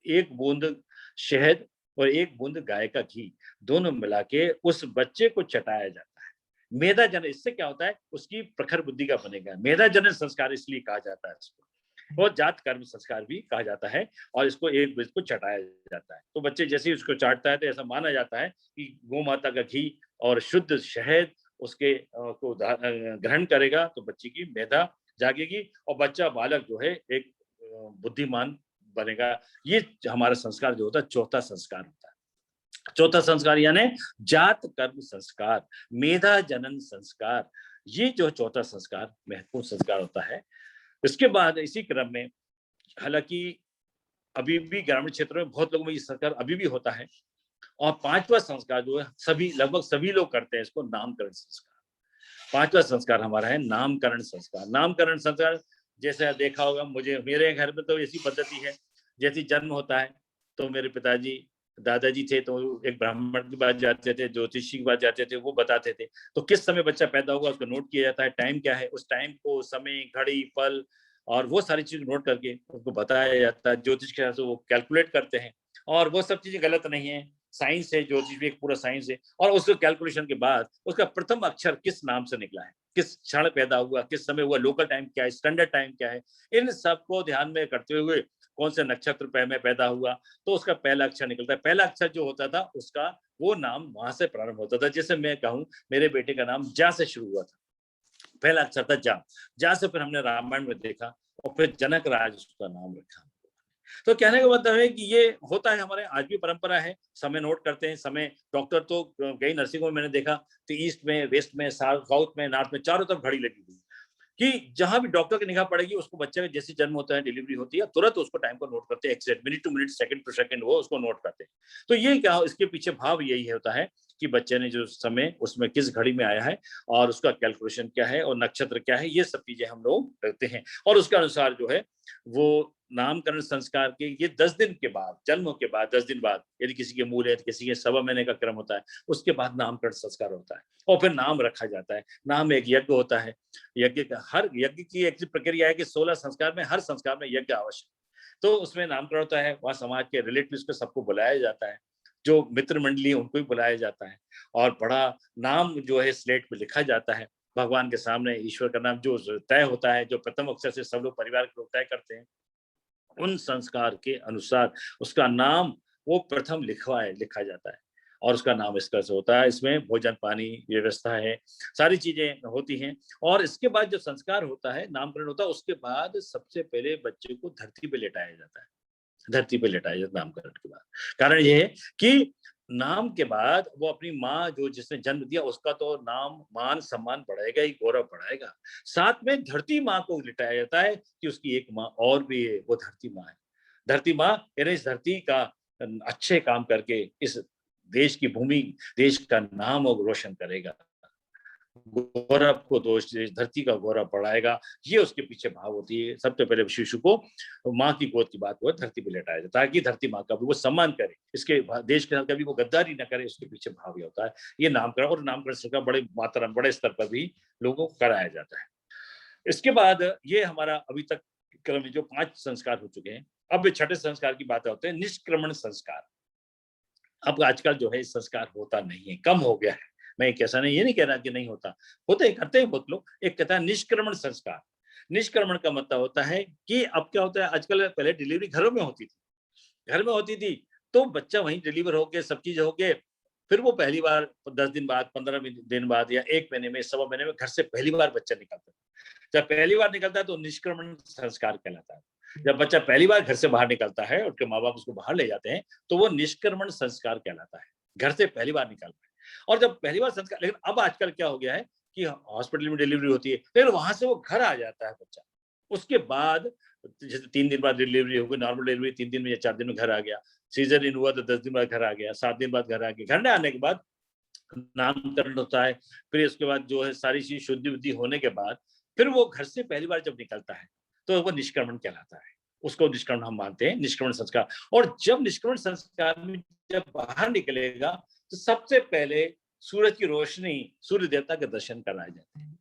एक बूंद शहद और एक बूंद गाय का घी दोनों मिला के उस बच्चे को चटाया जाता है। मेधा जनन, इससे क्या होता है उसकी प्रखर बुद्धि का बनेगा। मेधा जनन संस्कार इसलिए कहा जाता है इसको, और जात कर्म संस्कार भी कहा जाता है, और इसको एक बूंद को चटाया जाता है। तो बच्चे जैसे ही उसको चाटता है तो ऐसा माना जाता है कि गौ माता का घी और शुद्ध शहद उसके को ग्रहण करेगा तो बच्चे की मेधा जागेगी और बच्चा बालक जो है एक बुद्धिमान बनेगा। ये हमारा संस्कार जो होता है चौथा संस्कार होता है। चौथा संस्कार यानी जात कर्म संस्कार, मेधा जनन संस्कार, ये जो चौथा संस्कार महत्वपूर्ण संस्कार होता है। इसके बाद इसी क्रम में, हालांकि अभी भी ग्रामीण क्षेत्रों में बहुत लोगों में ये संस्कार अभी भी होता है, और पांचवा संस्कार जो है सभी लगभग सभी लोग करते हैं इसको, नामकरण संस्कार। पांचवा संस्कार हमारा है नामकरण संस्कार। नामकरण संस्कार जैसे देखा होगा, मुझे मेरे घर में तो ऐसी पद्धति है, जैसे जन्म होता है तो मेरे पिताजी दादाजी थे तो एक ब्राह्मण के पास जाते थे, ज्योतिषी के पास जाते थे, वो बताते थे। तो किस समय बच्चा पैदा होगा उसको नोट किया जाता है, टाइम क्या है, उस टाइम को, समय, घड़ी, पल और वो सारी चीज नोट करके उसको बताया जाता है। ज्योतिष के हिसाब से वो कैलकुलेट करते हैं, और वो सब चीजें गलत नहीं है, साइंस है, ज्योतिष भी एक पूरा साइंस है। और उसको कैलकुलेशन के बाद उसका प्रथम अक्षर किस नाम से निकला है, किस क्षण पैदा हुआ, किस समय हुआ, लोकल टाइम क्या है, स्टैंडर्ड टाइम क्या है, इन सबको ध्यान में करते हुए कौन से नक्षत्र में पैदा हुआ तो उसका पहला अक्षर निकलता है। पहला अक्षर जो होता था उसका वो नाम वहां से प्रारंभ होता था। जैसे मैं कहूं मेरे बेटे का नाम जा से शुरू हुआ था, पहला अक्षर था जा। जा से फिर हमने रामायण में देखा और फिर जनक राज उसका नाम रखा। तो कहने का मतलब है कि ये होता है, हमारे आज भी परंपरा है, समय नोट करते हैं। समय डॉक्टर तो कई नर्सिंगों में मैंने देखा तो ईस्ट में, वेस्ट में, साउथ में, नॉर्थ में, चारों तरफ घड़ी लगी हुई कि जहां भी डॉक्टर की निगाह पड़ेगी उसको बच्चे का जैसे जन्म होता है, डिलीवरी होती है, तुरंत उसको टाइम को नोट करते हैं, exact minute to minute, second to second वो उसको नोट करते हैं। तो ये क्या, इसके पीछे भाव यही होता है कि बच्चे ने जो समय उसमें किस घड़ी में आया है और उसका कैलकुलेशन क्या है और नक्षत्र क्या है, ये सब चीजें हम लोग रखते हैं। और उसके अनुसार जो है वो नामकरण संस्कार के ये 10 दिन के बाद, जन्म के बाद 10 दिन बाद, यदि किसी के मूल है, किसी के 1.25 महीने का क्रम होता है, उसके बाद नामकरण संस्कार होता है और फिर नाम रखा जाता है। नाम एक यज्ञ होता है। यज्ञ का, हर यज्ञ की एक प्रक्रिया है कि 16 संस्कार में हर संस्कार में यज्ञ आवश्यक, तो उसमें नामकरण होता है। वहाँ समाज के रिलेटिव्स को सबको बुलाया जाता है, जो मित्र मंडली है उनको भी बुलाया जाता है, और बड़ा नाम जो है स्लेट पे लिखा जाता है भगवान के सामने। ईश्वर का नाम जो तय होता है, जो प्रथम अक्षर से सब लोग परिवार के लोग तय करते हैं, उन संस्कार के अनुसार उसका नाम वो प्रथम लिखा जाता है और उसका नाम इस तरह से होता है। इसमें भोजन पानी व्यवस्था है, सारी चीजें होती हैं। और इसके बाद जो संस्कार होता है, नामकरण होता है, उसके बाद सबसे पहले बच्चे को धरती पे लेटाया जाता है। धरती पे लेटाया जाता है नामकरण के बाद। कारण ये है कि नाम के बाद वो अपनी माँ जो जिसने जन्म दिया उसका तो नाम मान सम्मान बढ़ाएगा ही, गौरव बढ़ाएगा। साथ में धरती माँ को लिटाया जाता है कि उसकी एक माँ और भी है, वो धरती माँ है। धरती माँ यानी इस धरती का अच्छे काम करके इस देश की भूमि, देश का नाम वो रोशन करेगा, गौरव को, दोष धरती का गौरव बढ़ाएगा। ये उसके पीछे भाव होती है। सबसे पहले शिशु को माँ की गोद की बात हुआ, धरती पे लेटाया जाता है ताकि धरती माँ का भी वो सम्मान करे, इसके देश के साथ कभी वो गद्दारी न करे, उसके पीछे भाव ये होता है। ये नामकरण, और नामकरण का बड़े मात्रा बड़े स्तर पर भी लोगों को कराया जाता है। इसके बाद ये हमारा अभी तक क्रम जो 5 संस्कार हो चुके हैं, अब छठे संस्कार की बात होते हैं, निष्क्रमण संस्कार। अब आजकल जो है संस्कार होता नहीं है, कम हो गया है। मैं एक ऐसा नहीं, ये नहीं कह रहा कि नहीं होता, होते करते हैं बहुत लोग। एक कहता है निष्क्रमण संस्कार। निष्क्रमण का मतलब होता है कि अब क्या होता है, आजकल पहले डिलीवरी घरों में होती थी, घर में होती थी, तो बच्चा वहीं डिलीवर होके सब चीज होके फिर वो पहली बार 10 दिन बाद, 15 दिन बाद या 1 महीने में, 1.25 महीने में घर से पहली बार बच्चा निकलता है। जब पहली बार निकलता है तो निष्क्रमण संस्कार कहलाता है। जब बच्चा पहली बार घर से बाहर निकलता है, उसके माँ बाप उसको बाहर ले जाते हैं, तो वो निष्क्रमण संस्कार कहलाता है, घर से पहली बार निकलना है। और जब पहली बार संस्कार, लेकिन अब आजकल क्या हो गया है कि हॉस्पिटल में डिलीवरी होती है, लेकिन वहां से वो घर आ जाता है बच्चा। उसके बाद जैसे 3 दिन बाद डिलीवरी हो गई, नॉर्मल डिलीवरी 3 दिन में या 4 दिन में घर आ गया, सीजरियन हुआ तो 10 दिन बाद घर आ गया, 7 दिन बाद घर आ गया। घर में आने के बाद नामकरण होता है, फिर उसके बाद जो है सारी चीज शुद्धि बुद्धि होने के बाद फिर वो घर से पहली बार जब निकलता है तो वो निष्क्रमण कहलाता है। उसको निष्क्रमण हम मानते हैं, निष्क्रमण संस्कार। और जब निष्क्रमण संस्कार में जब बाहर निकलेगा तो सबसे पहले सूरज की रोशनी, सूर्य देवता के दर्शन कराए जाते हैं।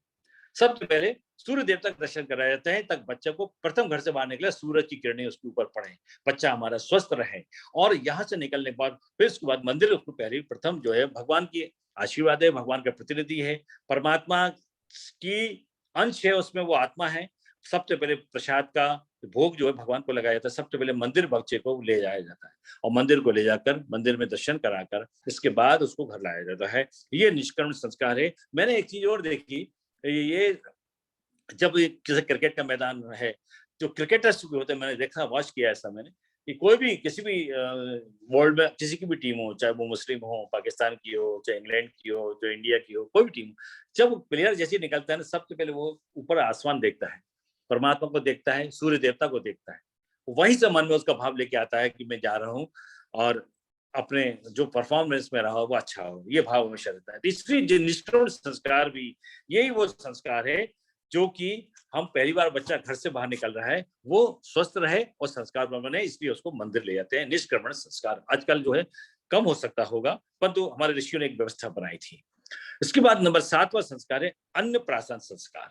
सबसे पहले सूर्य देवता के दर्शन कराए जाते हैं, तक बच्चे को प्रथम घर से बाहर निकले, सूरज की किरणें उसके ऊपर पड़े, बच्चा हमारा स्वस्थ रहे। और यहाँ से निकलने के बाद फिर उसके बाद मंदिर, उसको पहले प्रथम जो है भगवान की आशीर्वाद है, भगवान का प्रतिनिधि है, परमात्मा की अंश है, उसमें वो आत्मा है। सबसे पहले प्रसाद का भोग जो है भगवान को लगाया जाता है। सबसे पहले मंदिर बच्चे को ले जाया जाता है और मंदिर को ले जाकर मंदिर में दर्शन कराकर इसके बाद उसको घर लाया जाता है। ये निष्क्रमण संस्कार है। मैंने एक चीज और देखी, ये जब किसी क्रिकेट का मैदान है, जो क्रिकेटर्स भी होते हैं, मैंने देखा, वॉच किया ऐसा मैंने, कि कोई भी किसी भी वर्ल्ड में किसी की भी टीम हो, चाहे वो मुस्लिम हो, पाकिस्तान की हो, चाहे इंग्लैंड की हो, चाहे इंडिया की हो, कोई भी टीम, जब प्लेयर जैसे निकलता है ना, सबसे पहले वो ऊपर आसमान देखता है, परमात्मा को देखता है, सूर्य देवता को देखता है। वहीं से मन में उसका भाव लेके आता है कि मैं जा रहा हूँ और अपने जो परफॉर्मेंस में रहा वो अच्छा हो, ये भाव हमेशा रहता है। इसलिए निष्क्रमण संस्कार भी यही वो संस्कार है जो कि हम पहली बार बच्चा घर से बाहर निकल रहा है, वो स्वस्थ रहे और संस्कार बने, इसलिए उसको मंदिर ले जाते हैं। निष्क्रमण संस्कार आजकल जो है कम हो सकता होगा, परंतु हमारे ऋषियों ने एक व्यवस्था बनाई थी। इसके बाद नंबर 7वां संस्कार है अन्नप्राशन संस्कार।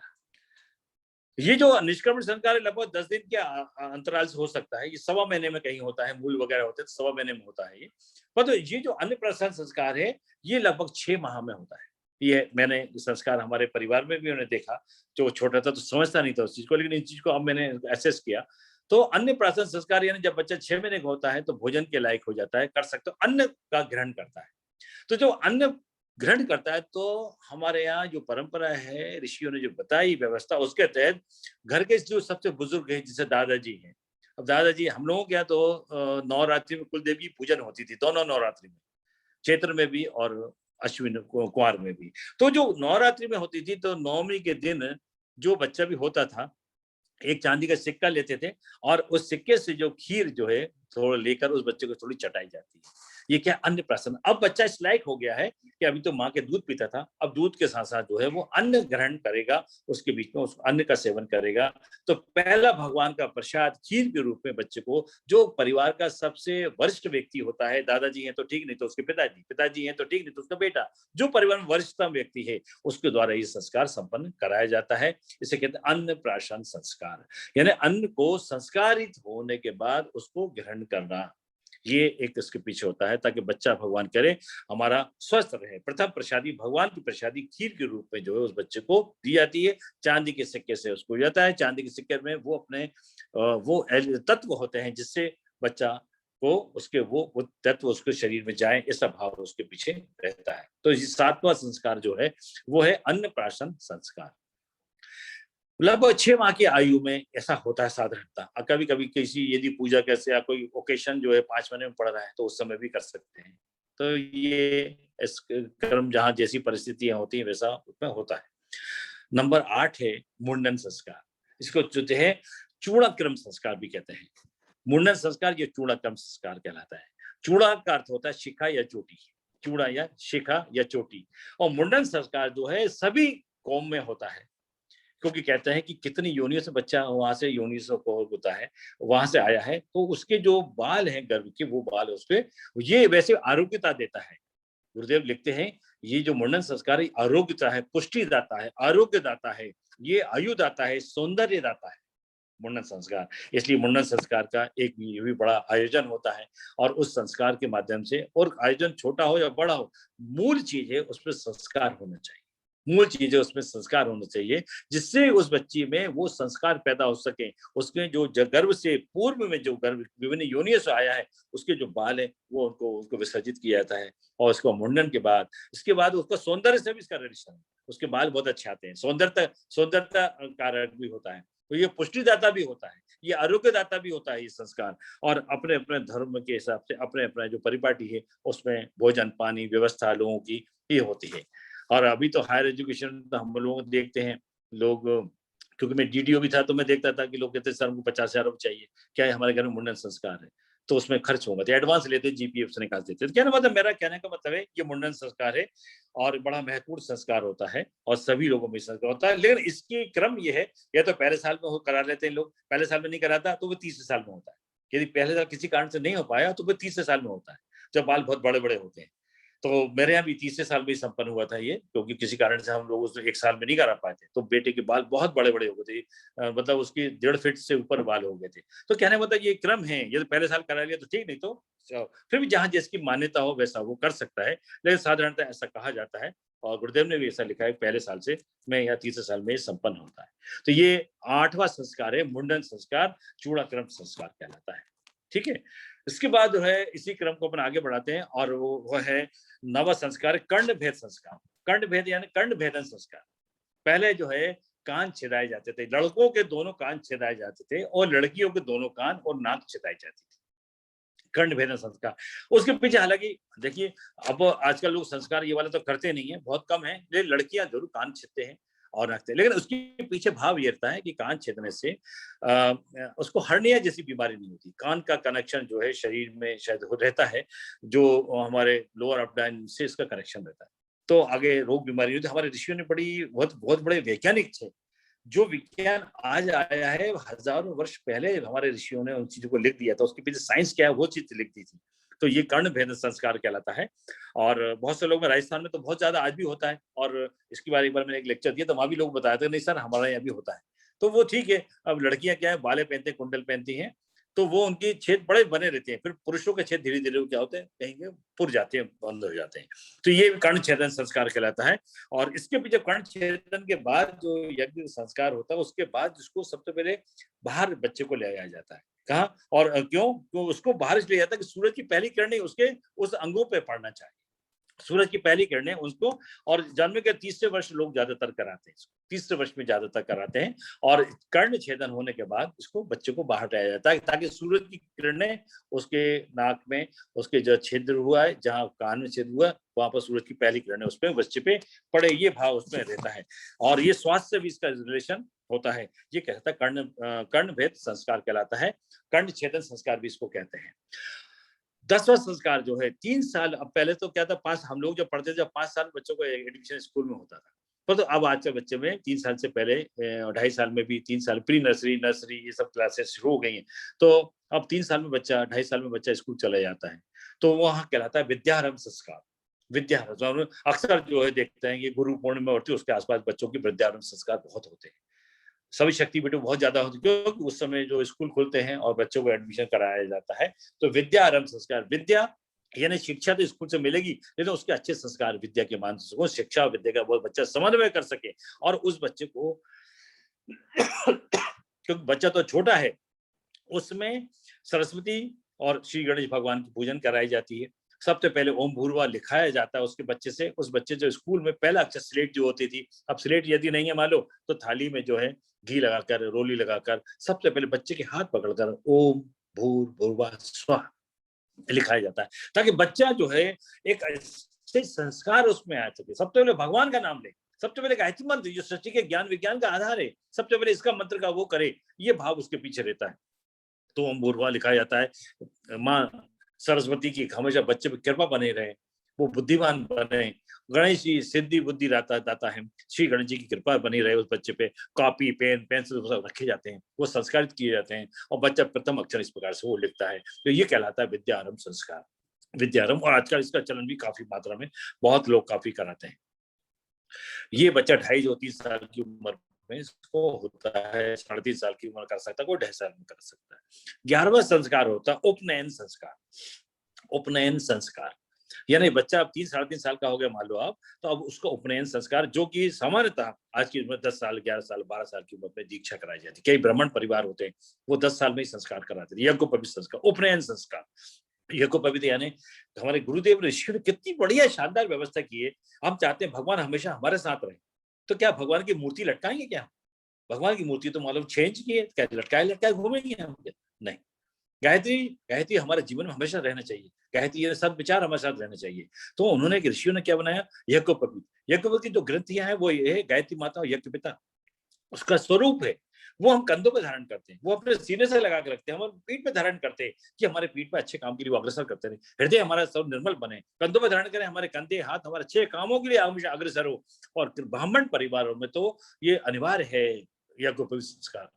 ये जो निष्क्रमण संस्कार है लगभग 10 दिन के अंतराल से हो सकता है, ये 1.25 महीने में कहीं होता है, मूल वगैरह होते हैं तो 1.25 महीने में होता है ये। पर ये जो अन्नप्राशन संस्कार है ये लगभग 6 माह में होता है। ये मैंने संस्कार हमारे परिवार में भी मैंने देखा, जो छोटा था तो समझता नहीं था उस चीज को, लेकिन इस चीज को अब मैंने एसेस किया। तो अन्नप्राशन संस्कार यानी जब बच्चा 6 महीने का होता है तो भोजन के लायक हो जाता है, कर सकते हो, अन्न का ग्रहण करता है। तो जो अन्न ग्रहण करता है तो हमारे यहाँ जो परंपरा है, ऋषियों ने जो बताई व्यवस्था, उसके तहत घर के जो सबसे बुजुर्ग है, जैसे दादाजी हैं, अब दादाजी, हम लोगों के यहाँ तो नवरात्रि में कुल देवी पूजन होती थी, दोनों नवरात्रि में, चैत्र में भी और अश्विन कुंवार में भी। तो जो नवरात्रि में होती थी तो नवमी के दिन जो बच्चा भी होता था एक चांदी का सिक्का लेते थे और उस सिक्के से जो खीर जो है थोड़ा लेकर उस बच्चे को थोड़ी चटाई जाती है। ये क्या अन्नप्राशन। अब बच्चा इस लायक हो गया है कि अभी तो माँ के दूध पीता था, अब दूध के साथ साथ जो है वो अन्न ग्रहण करेगा, उसके बीच में उस अन्न का सेवन करेगा। तो पहला भगवान का प्रसाद खीर के रूप में बच्चे को, जो परिवार का सबसे वरिष्ठ व्यक्ति होता है, दादाजी हैं तो ठीक, नहीं तो उसके पिताजी, पिताजी हैं तो ठीक, नहीं तो उसका बेटा, जो परिवार में वरिष्ठतम व्यक्ति है उसके द्वारा ये संस्कार संपन्न कराया जाता है। इसे कहते हैं अन्नप्राशन संस्कार, यानी अन्न को संस्कारित होने के बाद उसको ग्रहण करना। ये एक इसके पीछे होता है ताकि बच्चा भगवान करे हमारा स्वस्थ रहे। प्रथम प्रसादी भगवान की प्रसादी खीर के रूप में जो है उस बच्चे को दी जाती है, चांदी के सिक्के से उसको जाता है। चांदी के सिक्के में वो अपने वो तत्व होते हैं जिससे बच्चा को उसके वो तत्व उसके शरीर में जाए, ऐसा भाव उसके पीछे रहता है। तो ये 7वां संस्कार जो है वो है अन्नप्राशन संस्कार। लगभग 6 माह की आयु में ऐसा होता है साधारणतः। कभी कभी किसी यदि पूजा कैसे या कोई ओकेशन जो है 5 महीने में पड़ रहा है तो उस समय भी कर सकते हैं। तो ये इस कर्म जहाँ जैसी परिस्थितियां होती हैं वैसा उसमें होता है। नंबर 8 है मुंडन संस्कार। इसको जो है चूड़ाक्रम संस्कार भी कहते हैं। मुंडन संस्कार ये चूड़ाक्रम संस्कार कहलाता है। चूड़ा का अर्थ होता है शिखा या चोटी, चूड़ा या शिखा या चोटी। और मुंडन संस्कार जो है सभी कौम में होता है, क्योंकि कहते हैं कि कितनी योनियों से बच्चा वहां से योनि से होता है, वहां से आया है, तो उसके जो बाल हैं गर्भ के, वो बाल उसपे ये वैसे आरोग्यता देता है। गुरुदेव लिखते हैं ये जो मुंडन संस्कार आरोग्यता है, पुष्टि दाता है, आरोग्य दाता है, ये आयु दाता है, सौंदर्य दाता है मुंडन संस्कार। इसलिए मुंडन संस्कार का एक ये भी बड़ा आयोजन होता है और उस संस्कार के माध्यम से, और आयोजन छोटा हो या बड़ा हो, मूल चीज है उसमें संस्कार होना चाहिए। मूल चीज है उसमें संस्कार होना चाहिए, जिससे उस बच्ची में वो संस्कार पैदा हो सके। उसके जो गर्भ से पूर्व में जो गर्भ विभिन्न योनियों से आया है उसके जो बाल है वो उनको विसर्जित किया जाता है। और उसको मुंडन के बाद, इसके बाद उसका सौंदर्य से भी इसका रिलेशन है। उसके बाल बहुत अच्छे आते हैं, सौंदर्यता कारक भी होता है। तो ये पुष्टिदाता भी होता है, ये आरोग्यदाता भी होता है ये संस्कार। और अपने अपने धर्म के हिसाब से अपने अपने जो परिपाटी है उसमें भोजन पानी व्यवस्था लोगों की ये होती है। और अभी तो हायर एजुकेशन तो हम लोग देखते हैं, लोग, क्योंकि मैं डीडीओ भी था तो मैं देखता था कि लोग कहते सर हमको 50,000 रुपये चाहिए, क्या है हमारे घर में मुंडन संस्कार है तो उसमें खर्च होगा, तो एडवांस लेते जीपीएफ से निकाल देते। तो कहना मतलब, मेरा कहने का मतलब है ये मुंडन संस्कार है और बड़ा महत्वपूर्ण संस्कार होता है और सभी लोगों में संस्कार होता है। लेकिन इसकी क्रम ये है, या तो पहले साल में करा लेते हैं लोग, पहले साल में नहीं कराता तो वो तीसरे साल में होता है, यदि पहले साल किसी कारण से नहीं हो पाया तो वो तीसरे साल में होता है जब बाल बहुत बड़े बड़े होते हैं। तो मेरे यहाँ भी तीसरे साल में ही संपन्न हुआ था ये, क्योंकि किसी कारण से हम लोग उस एक साल में नहीं करा पाए थे, तो बेटे के बाल बहुत बड़े बड़े हो गए थे, मतलब उसकी 1.5 फीट से ऊपर बाल हो गए थे। तो कहने मतलब ये क्रम है, ये तो पहले साल करा लिया तो ठीक, नहीं तो फिर भी जहां जिसकी मान्यता हो वैसा वो कर सकता है, लेकिन साधारणतः ऐसा कहा जाता है और गुरुदेव ने भी ऐसा लिखा है, पहले साल से में या तीसरे साल में संपन्न होता है। तो ये 8वां संस्कार है, मुंडन संस्कार, चूड़ाक्रम संस्कार कहलाता है। ठीक है, इसके बाद जो है इसी क्रम को अपन आगे बढ़ाते हैं और वो है नव संस्कार, कर्ण भेद संस्कार। कर्ण भेद यानी कर्ण भेदन संस्कार। पहले जो है कान छेदाए जाते थे, लड़कों के दोनों कान छेदाए जाते थे और लड़कियों के दोनों कान और नाक छेदाई जाती थी, कर्ण भेदन संस्कार। उसके पीछे हालांकि देखिए, अब आजकल लोग संस्कार ये वाला तो करते नहीं है, बहुत कम है, लेकिन लड़कियां जरूर कान छेदते हैं और रखते हैं। लेकिन उसके पीछे भाव ये रहता है कि कान छेदने से उसको हर्निया जैसी बीमारी नहीं होती। कान का कनेक्शन जो है शरीर में शायद रहता है, जो हमारे लोअर अपडाइन से इसका कनेक्शन रहता है, तो आगे रोग बीमारी होती है। हमारे ऋषियों ने बड़ी बहुत बहुत बड़े वैज्ञानिक थे, जो विज्ञान आज आया है हजारों वर्ष पहले हमारे ऋषियों ने उन चीजों को लिख दिया था, उसके पीछे साइंस क्या है वो चीज लिख दी थी। तो ये कर्ण भेद संस्कार कहलाता है। और बहुत से लोग में राजस्थान में तो बहुत ज्यादा आज भी होता है, और इसके बारे में मैंने एक लेक्चर दिया तो वहां भी लोग बताए थे, नहीं सर हमारे यहाँ भी होता है। तो वो ठीक है, अब लड़कियां क्या है बाले पहनते हैं, कुंडल पहनती हैं, तो वो उनके छेद बड़े बने रहते हैं, फिर पुरुषों के छेद धीरे धीरे क्या होते हैं, कहीं पुर जाते हैं, बंद हो जाते हैं। तो ये कर्ण छेदन संस्कार कहलाता है। और इसके पीछे कर्ण छेदन के बाद जो यज्ञ संस्कार होता है, उसके बाद जिसको सबसे पहले बाहर बच्चे को ले आया जाता है। कहाँ और क्यों? तो उसको बाहर इसलिए जाता है कि सूरज की पहली किरणें उसके उस अंगों पे पड़ना चाहिए, सूरज की पहली किरणें उसको। और जन्म के तीसरे वर्ष लोग ज्यादातर कराते हैं, तीसरे वर्ष में ज्यादातर कराते हैं। और कर्ण छेदन होने के बाद इसको बच्चे को बाहर लाया जाता है, ताकि सूरज की किरणें उसके नाक में, उसके जो छिद्र हुआ है, जहाँ कान में छिद्र हुआ, वहां पर सूरज की पहली किरणें उस पर बच्चे पे पड़े, ये भाव उसमें रहता है। और ये स्वास्थ्य से भी इसका रिलेशन होता है। ये कहता है कर्ण भेद संस्कार कहलाता है, कर्ण छेदन संस्कार भी इसको कहते हैं। 10वां संस्कार जो है 3 साल, अब पहले तो क्या था, 5, हम लोग जब पढ़ते थे जब 5 साल बच्चों को एडमिशन स्कूल में होता था, पर तो अब आज के बच्चे में 3 साल से पहले 2.5 साल में भी 3 साल प्री नर्सरी नर्सरी ये सब क्लासेस शुरू हो गई हैं। तो अब 3 साल में बच्चा, 2.5 साल में बच्चा स्कूल चला जाता है, तो वहाँ कहलाता है विद्यारंभ संस्कार। विद्यारंभ अक्सर जो है देखते हैं, ये गुरु पूर्णिमा होती है उसके आसपास बच्चों की विद्यारंभ संस्कार बहुत होते हैं, सभी शक्ति बेटो बहुत ज्यादा होती है, क्योंकि उस समय जो स्कूल खुलते हैं और बच्चों को एडमिशन कराया जाता है। तो विद्या आरंभ संस्कार, विद्या यानी शिक्षा तो स्कूल से मिलेगी, लेकिन उसके अच्छे संस्कार विद्या के मान से शिक्षा और विद्या का बहुत बच्चा समन्वय कर सके। और उस बच्चे को क्योंकि बच्चा तो छोटा है, उसमें सरस्वती और श्री गणेश भगवान की पूजन कराई जाती है। सबसे पहले ओम भूर्वा लिखाया जाता है उसके बच्चे से। उस बच्चे जो स्कूल में पहला अक्षर स्लेट जो होती थी, अब स्लेट यदि नहीं है मान लो, तो थाली में जो है घी लगाकर, रोली लगाकर, सबसे पहले बच्चे के हाथ पकड़कर ओम भूर्भुवः स्वः लिखाया जाता है, ताकि बच्चा जो है एक ऐसे संस्कार उसमें आ सके। सबसे पहले भगवान का नाम ले, सबसे पहले गायत्री मंत्र जो सृष्टि के ज्ञान विज्ञान का आधार है, सबसे पहले इसका मंत्र का वो करे, ये भाव उसके पीछे रहता है। तो ओम भूर्भुवः लिखाया जाता है। माँ सरस्वती की हमेशा बच्चे पे कृपा बने रहे, वो बुद्धिमान बने, गणेश जी सिद्धि बुद्धि दाता है, श्री गणेश जी की कृपा बनी रहे उस बच्चे पे। कॉपी पेन पेंसिल सब रखे जाते हैं, वो संस्कारित किए जाते हैं, और बच्चा प्रथम अक्षर इस प्रकार से वो लिखता है। तो ये कहलाता है विद्यारंभ संस्कार, विद्यारंभ। और आजकल इसका चलन भी काफी मात्रा में बहुत लोग काफी कराते हैं। ये बच्चा 2.5-3 साल की उम्र में इसको होता है, 3.5 साल की उम्र कर सकता है, कोई 2.5 साल में कर सकता है। 11वां संस्कार होता है उपनयन संस्कार। उपनयन संस्कार यानी बच्चा अब 3-3.5 साल का हो गया मान लो आप, तो अब उसको उपनयन संस्कार, जो कि सामान्यतः आज की उम्र 10 साल 11 साल 12 साल की उम्र में दीक्षा कराई जाती है। कई ब्राह्मण परिवार होते हैं वो 10 साल में ही संस्कार कराते हैं। यज्ञोपवीत संस्कार, उपनयन संस्कार। यज्ञोपवीत यानी हमारे गुरुदेव ऋषि ने कितनी बढ़िया शानदार व्यवस्था की है। हम चाहते हैं भगवान हमेशा हमारे साथ रहे, तो क्या भगवान की मूर्ति लटकाएंगे क्या? भगवान की मूर्ति तो मालूम 6 इंच की है, क्या लटकाए घूमेंगे हम? नहीं, गायत्री हमारे जीवन में हमेशा रहना चाहिए। गायत्री ये सब विचार हमारे साथ रहना चाहिए। तो उन्होंने ऋषियों ने क्या बनाया, यज्ञोपवीत की जो ग्रंथियां हैं वो ये है गायत्री माता और यज्ञ पिता, उसका स्वरूप है। वो हम कंधों पे धारण करते हैं, वो अपने सीने से लगा के रखते हैं, हम पीठ पे धारण करते हैं कि हमारे पीठ पे अच्छे काम के लिए वो अग्रसर करते रहे, हृदय हमारा सब निर्मल बने, कंधों पे धारण करें, हमारे कंधे हाथ हमारे अच्छे कामों के लिए हमेशा अग्रसर हो। और ब्राह्मण परिवारों में तो ये अनिवार्य है यज्ञोपवीत संस्कार।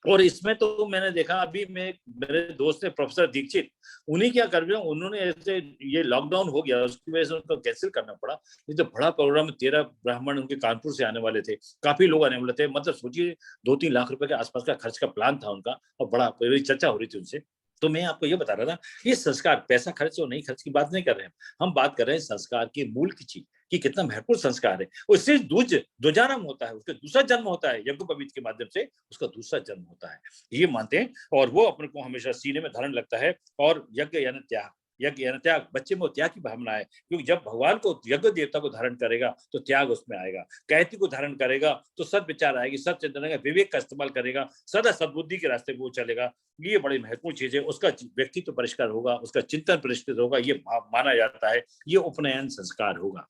और इसमें तो मैंने देखा, अभी मेरे दोस्त है प्रोफेसर दीक्षित, उन्हीं क्या कर रहे हैं, उन्होंने ऐसे, ये लॉकडाउन हो गया उसकी वजह से उनको कैंसिल करना पड़ा। ये तो बड़ा प्रोग्राम, 13 ब्राह्मण उनके कानपुर से आने वाले थे, काफी लोग आने वाले थे, मतलब सोचिए 2-3 लाख रुपए के आसपास का खर्च का प्लान था उनका, और बड़ा चर्चा हो रही थी उनसे। तो मैं आपको ये बता रहा था, ये संस्कार, पैसा खर्च और नहीं खर्च की बात नहीं कर रहे हैं हम, बात कर रहे हैं संस्कार के मूल की चीज कि कितना महत्वपूर्ण संस्कार है। उससे द्विजानम होता है, उसका दूसरा जन्म होता है, यज्ञोपवीत के माध्यम से उसका दूसरा जन्म होता है, ये मानते हैं। और वो अपने को हमेशा सीने में धारण लगता है। और यज्ञ यानी त्याग, यज्ञ यानी त्याग, बच्चे में त्याग की भावना है, क्योंकि जब भगवान को, यज्ञ देवता को धारण करेगा तो त्याग उसमें आएगा, गायत्री को धारण करेगा तो सद विचार आएगी, सद चिंतन, विवेक का इस्तेमाल करेगा, सदा सद्बुद्धि के रास्ते पे वो चलेगा। ये बड़ी महत्वपूर्ण चीज है, उसका व्यक्तित्व परिष्कार होगा, उसका चिंतन परिष्कृत होगा, ये माना जाता है। ये उपनयन संस्कार होगा।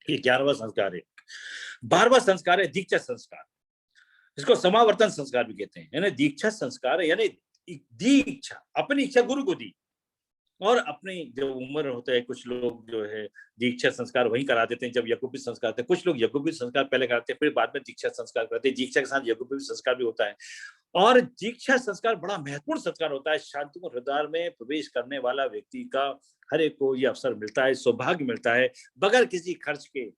ये 11वां संस्कार है। 12वां संस्कार है दीक्षा संस्कार, इसको समावर्तन संस्कार भी कहते हैं। यानी दीक्षा संस्कार यानी दी इच्छा, अपनी इच्छा गुरु को दी, और अपनी जो उम्र होता है, कुछ लोग जो है दीक्षा संस्कार वहीं करा देते हैं जब यज्ञोपवीत संस्कार करते हैं, कुछ लोग यज्ञोपवीत संस्कार पहले कराते हैं फिर बाद में दीक्षा संस्कार करते हैं, दीक्षा के साथ यज्ञोपवीत संस्कार भी होता है। और दीक्षा संस्कार बड़ा महत्वपूर्ण संस्कार होता है। शांतिपूर्ण हृदय में प्रवेश करने वाला व्यक्ति का हर एक को ये अवसर मिलता है, सौभाग्य मिलता है, बगैर किसी खर्च के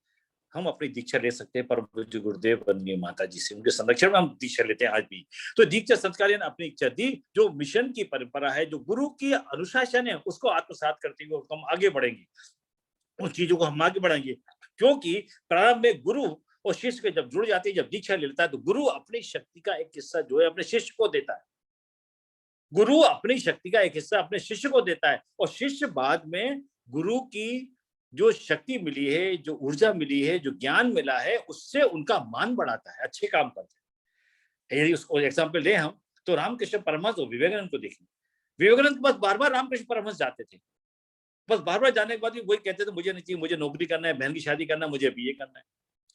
हम अपनी दीक्षा ले सकते हैं। परम पूज्य गुरुदेव वंदनीय माता जी से, उनके संरक्षण में हम दीक्षा लेते हैं आज भी। तो दीक्षा संस्कार यानी अपनी इच्छा दी, जो मिशन की परंपरा है, जो गुरु की अनुशासन है, उसको आत्मसात करते हुए हम आगे बढ़ेंगे, उन चीजों को हम आगे बढ़ाएंगे। क्योंकि प्रारंभ में गुरु और शिष्य के जब जुड़ जाते हैं, जब दीक्षा लेता है, तो गुरु अपनी शक्ति का एक हिस्सा जो है अपने शिष्य को देता है। गुरु अपनी शक्ति का एक हिस्सा अपने शिष्य को देता है, और शिष्य बाद में गुरु की जो शक्ति मिली है, जो ऊर्जा मिली है, जो ज्ञान मिला है, उससे उनका मान बढ़ाता है, अच्छे काम करते हैं। यदि उसको एग्जाम्पल ले हम, तो रामकृष्ण परमहंस और विवेकानंद को देखें। विवेकानंद के पास बार बार रामकृष्ण परमहंस जाते थे, बस बार बार जाने के बाद भी वही कहते थे, मुझे नहीं चाहिए, मुझे नौकरी करना है, बहन की शादी करना है, मुझे बीए करना है।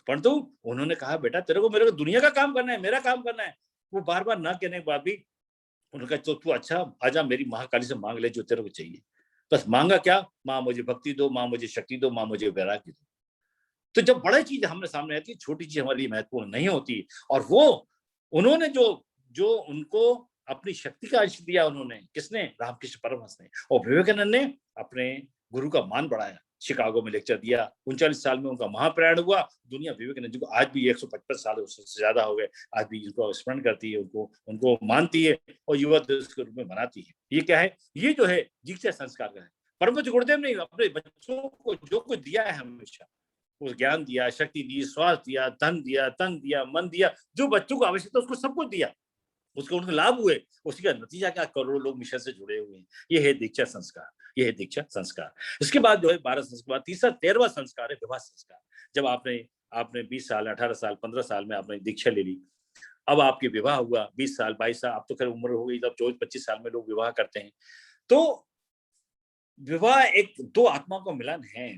परंतु उन्होंने कहा, बेटा तेरे को मेरे को दुनिया का काम करना है, मेरा काम करना है। वो बार बार ना कहने के बाद भी उन्होंने कहा, तो तू अच्छा आजा, मेरी महाकाली से मांग ले जो तेरे को चाहिए। बस मांगा क्या, माँ मुझे भक्ति दो, माँ मुझे शक्ति दो, माँ मुझे वैराग्य दो। तो जब बड़ी चीज हमने सामने आती है, छोटी चीज हमारे लिए महत्वपूर्ण नहीं होती। और वो उन्होंने जो उनको अपनी शक्ति का अंश दिया, उन्होंने, किसने, रामकृष्ण परमहंस ने। और विवेकानंद ने अपने गुरु का मान बढ़ाया, शिकागो में लेक्चर दिया, 39 साल में उनका महाप्रयाण हुआ। दुनिया विवेकानंद जी को आज भी 155 साल उससे ज्यादा हो गए, आज भी उनको स्मरण करती है, उनको मानती है, और युवा दिवस के रूप में मनाती है। ये क्या है, ये जो है दीक्षा संस्कार का है। परम पूज्य गुरुदेव ने अपने बच्चों को जो कुछ दिया है, हमेशा उस ज्ञान दिया, शक्ति दी, स्वास्थ्य दिया, धन दिया, तन दिया, मन दिया, जो बच्चों को आवश्यकता उसको सब कुछ दिया, उसको उनको लाभ हुए, उसी का नतीजा क्या, करोड़ों लोग मिशन से जुड़े हुए हैं। ये है दीक्षा संस्कार, ये है दीक्षा संस्कार। इसके बाद जो है 12 संस्कार, तीसरा 13वां संस्कार है विवाह संस्कार। जब आपने 20 साल, 18 साल, 15 साल में आपने दीक्षा ले ली, अब आपके विवाह हुआ, 20 साल, 22 साल, अब तो खैर उम्र हो गई, तब 24-25 साल में लोग विवाह करते हैं। तो विवाह एक दो आत्माओं का मिलन है।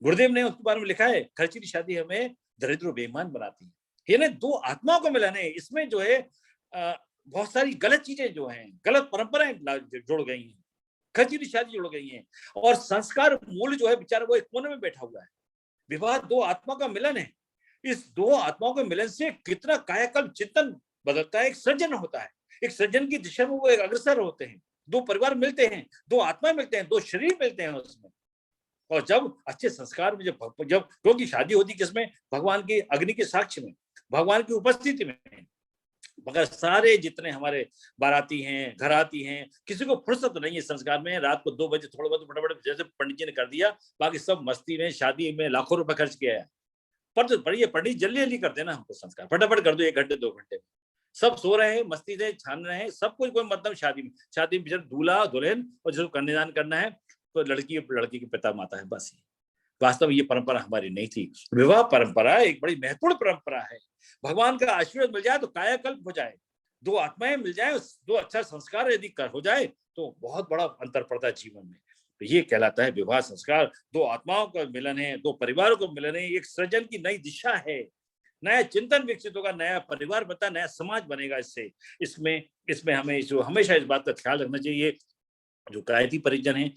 गुरुदेव ने उसके बारे में लिखा है, खर्चीली शादी हमें दरिद्र बेईमान बनाती है। यानी दो आत्माओं का मिलन है। इसमें जो है बहुत सारी गलत चीजें जो हैं, गलत परंपराएं जुड़ गई हैं, खर्चीली शादी जुड़ गई हैं, और संस्कार मूल जो है बेचारा वो एक कोने में बैठा हुआ है। विवाह दो आत्मा का मिलन है। इस दो आत्माओं के मिलन से कितना कायाकल्प चिंतन बदलता है, एक सृजन होता है, एक सृजन की दिशा में वो एक अग्रसर होते हैं। दो परिवार मिलते हैं, दो आत्मा मिलते हैं, दो शरीर मिलते हैं उसमें। और जब अच्छे संस्कार में जब क्योंकि शादी होती किसमें, भगवान की अग्नि के साक्ष्य में, भगवान की उपस्थिति में। मगर सारे जितने हमारे बाराती हैं, घराती हैं, किसी को फुर्सत नहीं है संस्कार में। रात को 2 बजे थोड़ा बहुत फटाफट जैसे पंडित जी ने कर दिया, बाकी सब मस्ती में, शादी में लाखों रुपए खर्च किया है। पर तो पढ़िए, पंडित जल्दी जल्दी कर देना हमको संस्कार, फटाफट कर दो, 1 घंटे 2 घंटे में। सब सो रहे हैं, मस्ती से छान रहे हैं, सब कुछ कोई मतलब शादी में दूल्हा दुल्हन और जिसको कन्यादान करना है तो लड़की के पिता माता है, बस। वास्तव में ये परंपरा हमारी नहीं थी। विवाह परंपरा एक बड़ी महत्वपूर्ण परंपरा है। भगवान का आशीर्वाद मिल जाए तो कायाकल्प हो जाए, दो आत्माएं मिल जाए, दो अच्छा संस्कार यदि कर हो जाए तो बहुत बड़ा अंतर पड़ता है जीवन में। तो ये कहलाता है विवाह संस्कार। दो आत्माओं का मिलन है, दो परिवारों का मिलन है, एक सृजन की नई दिशा है, नया चिंतन विकसित होगा, नया परिवार बनता, नया समाज बनेगा। इससे इसमें इसमें हमें जो हमेशा इस बात का ख्याल रखना चाहिए, जो गायत्री परिजन है